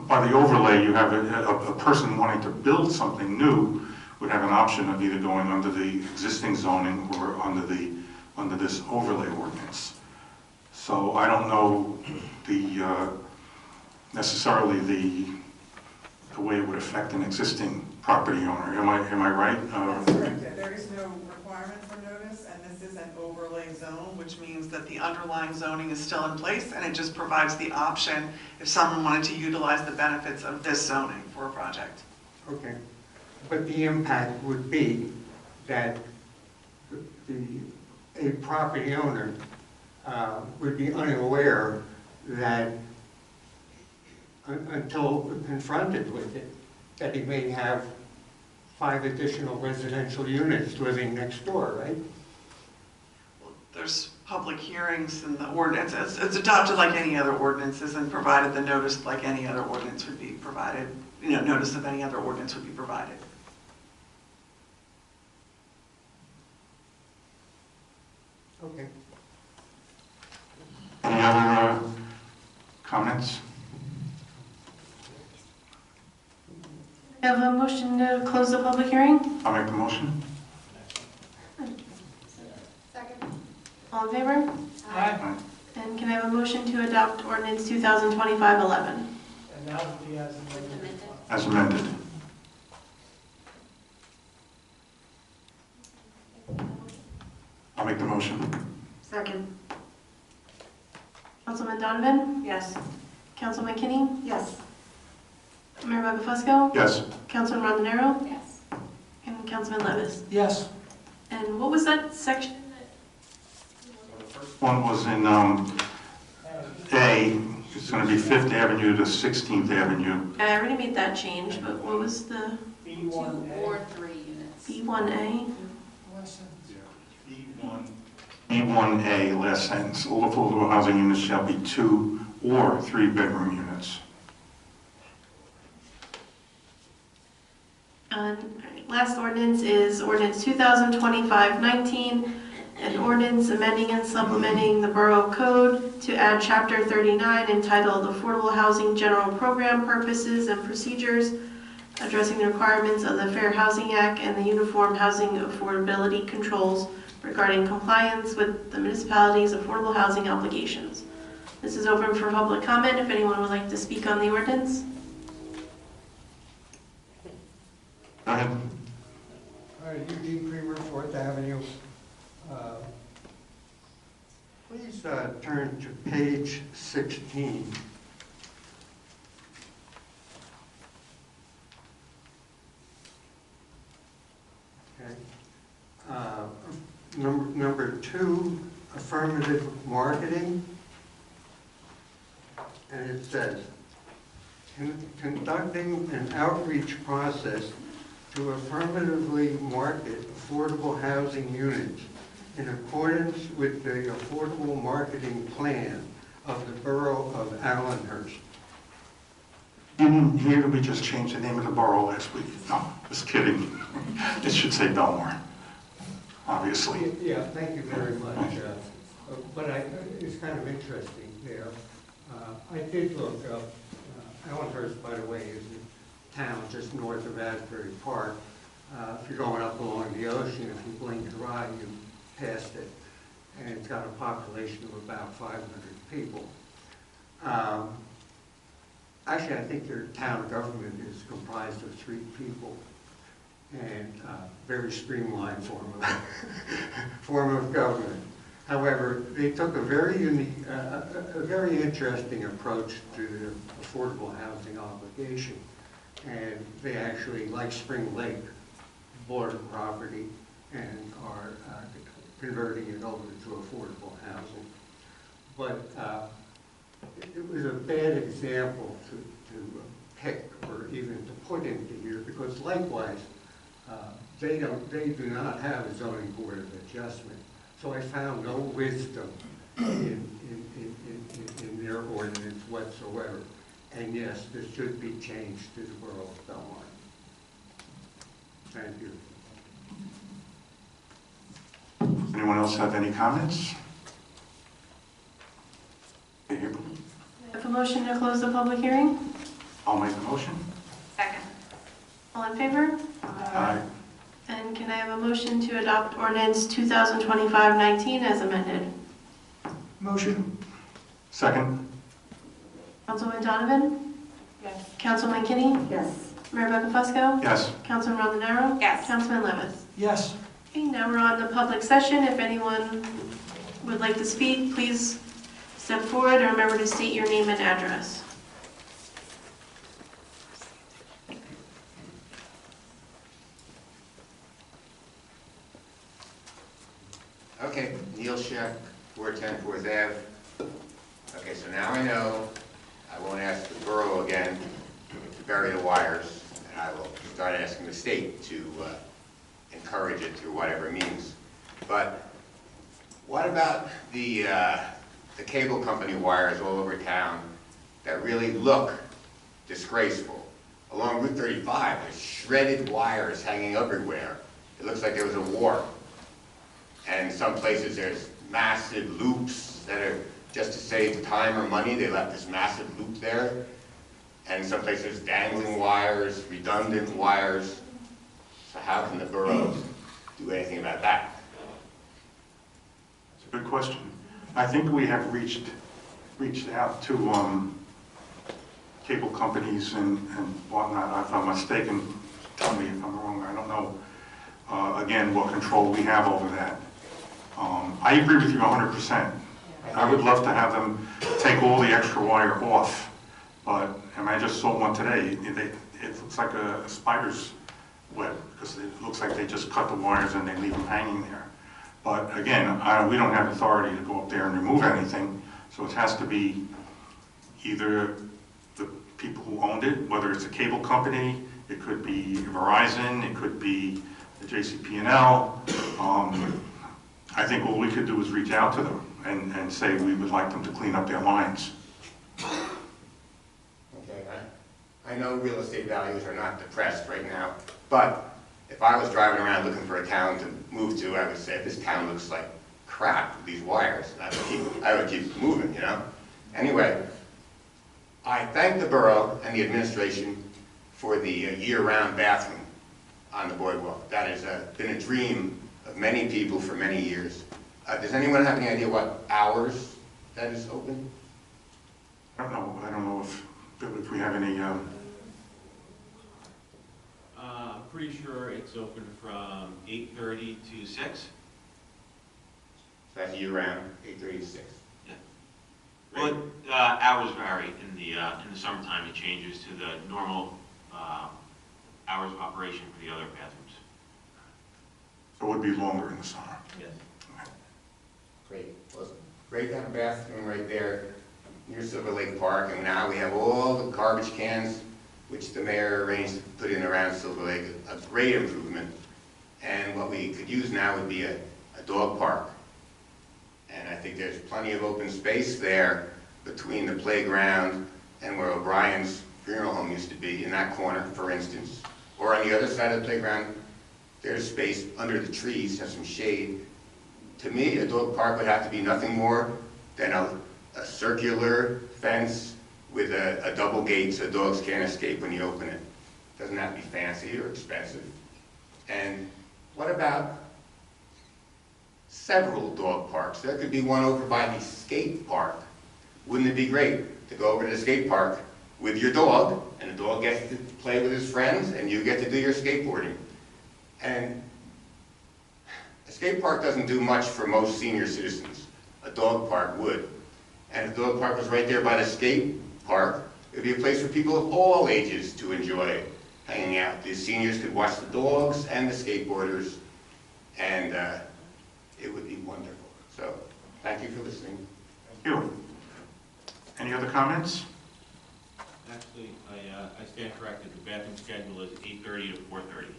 by the overlay, you have a person wanting to build something new would have an option of either going under the existing zoning or under this overlay ordinance. So I don't know necessarily the way it would affect an existing property owner. Am I right? That's correct. There is no requirement for notice, and this is an overlay zone, which means that the underlying zoning is still in place, and it just provides the option if someone wanted to utilize the benefits of this zoning for a project. Okay. but the impact would be that a property owner would be unaware that until confronted with it, that he may have 5 additional residential units living next door, right? There's public hearings and the ordinance, it's adopted like any other ordinances and provided the notice like any other ordinance would be provided, notice of any other ordinance would be provided. Okay. Any other comments? I have a motion to close the public hearing. I'll make the motion. Second. All in favor? Aye. And can I have a motion to adopt ordinance 2025-11? And that would be as amended. As amended. I'll make the motion. Second. Councilman Donovan? Yes. Councilman Kinney? Yes. Mayor Buckafusco? Yes. Councilman Rondinero? Yes. And Councilman Levis? Yes. And what was that section? One was in A, it's going to be 5th Avenue to 16th Avenue. I already made that change, but what was the B1A. 2 or 3 units. B1A? E1A, last sentence, all affordable housing units shall be 2 or 3 bedroom units. Last ordinance is ordinance 2025-19, an ordinance amending and supplementing the Borough Code to add Chapter 39 entitled Affordable Housing General Program Purposes and Procedures, addressing the requirements of the Fair Housing Act and the Uniform Housing Affordability Controls regarding compliance with the municipality's affordable housing obligations. This is open for public comment if anyone would like to speak on the ordinance. Go ahead. Eugene Creamer, 4th Avenue. Please turn to page 16. Okay. Number 2, affirmative marketing. And it says, conducting an outreach process to affirmatively market affordable housing units in accordance with the affordable marketing plan of the Borough of Allenhurst. You didn't hear that we just changed the name of the borough last week? No, just kidding. It should say Belmar, obviously. Yeah, thank you very much. But it's kind of interesting there. I did look up, Allenhurst, by the way, is a town just north of Asbury Park. If you're going up along the ocean, if you blink your eye, you passed it. And it's got a population of about 500 people. Actually, I think their town government is comprised of 3 people, and very streamlined form of government. However, they took a very unique, a very interesting approach to the affordable housing obligation, and they actually, like Spring Lake, bought a property and are converting it over to affordable housing. But it was a bad example to pick or even to put into here, because likewise, they do not have a zoning board of adjustment. So I found no wisdom in their ordinance whatsoever. And yes, this should be changed to the Borough of Belmar. Thank you. Anyone else have any comments? Here. I have a motion to close the public hearing. I'll make the motion. Second. All in favor? Aye. And can I have a motion to adopt ordinance 2025-19 as amended? Motion. Second. Councilman Donovan? Yes. Councilman Kinney? Yes. Mayor Buckafusco? Yes. Councilman Rondinero? Yes. Councilman Levis? Yes. Okay, now we're on the public session. If anyone would like to speak, please step forward and remember to state your name and address. Okay, Neil Sheck, 410 4th Ave. Okay, so now I know I won't ask the borough again to bury the wires, and I will start asking the state to encourage it through whatever means. But what about the cable company wires all over town that really look disgraceful? Along Route 35, there's shredded wires hanging everywhere. It looks like there was a war. And some places there's massive loops that are just to save time or money. They left this massive loop there. And some places dangling wires, redundant wires. So how can the borough do anything about that? It's a good question. I think we have reached out to cable companies and whatnot. If I'm mistaken, tell me if I'm wrong. I don't know, again, what control we have over that. I agree with you 100%. I would love to have them take all the extra wire off, but I just saw one today. It looks like a spider's web, because it looks like they just cut the wires and they leave them hanging there. But again, we don't have authority to go up there and remove anything, so it has to be either the people who owned it, whether it's a cable company, it could be Verizon, it could be the JCP&L. I think all we could do is reach out to them and say we would like them to clean up their lines. Okay, I know real estate values are not depressed right now, but if I was driving around looking for a town to move to, I would say, this town looks like crap with these wires. I would keep moving, you know? Anyway, I thank the borough and the administration for the year-round bathroom on the boardwalk. That has been a dream of many people for many years. Does anyone have any idea what hours that is open? I don't know if we have any. I'm pretty sure it's open from 8:30 to 6. So that's year-round, 8:30 to 6. Yeah. Well, hours vary. In the summertime, it changes to the normal hours of operation for the other bathrooms. So it would be longer in the summer. Yes. Great. Well, great to have a bathroom right there near Silver Lake Park, and now we have all the garbage cans which the mayor arranged to put in around Silver Lake, a great improvement. And what we could use now would be a dog park. And I think there's plenty of open space there between the playground and where O'Brien's funeral home used to be, in that corner, for instance. Or on the other side of the playground, there's space under the trees, has some shade. To me, a dog park would have to be nothing more than a circular fence with a double gate so dogs can't escape when you open it. Doesn't have to be fancy or expensive. And what about several dog parks? There could be one over by the skate park. Wouldn't it be great to go over to the skate park with your dog, and the dog gets to play with his friends, and you get to do your skateboarding? And a skate park doesn't do much for most senior citizens. A dog park would. And if the dog park was right there by the skate park, it would be a place for people of all ages to enjoy hanging out. The seniors could watch the dogs and the skateboarders, and it would be wonderful. So, thank you for listening. Thank you. Any other comments? Actually, I stand corrected. The bathroom schedule is 8:30 to 4:30.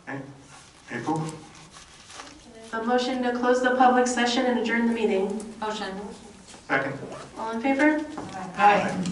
Okay. April? A motion to close the public session and adjourn the meeting. Motion. Second. All in favor? Aye.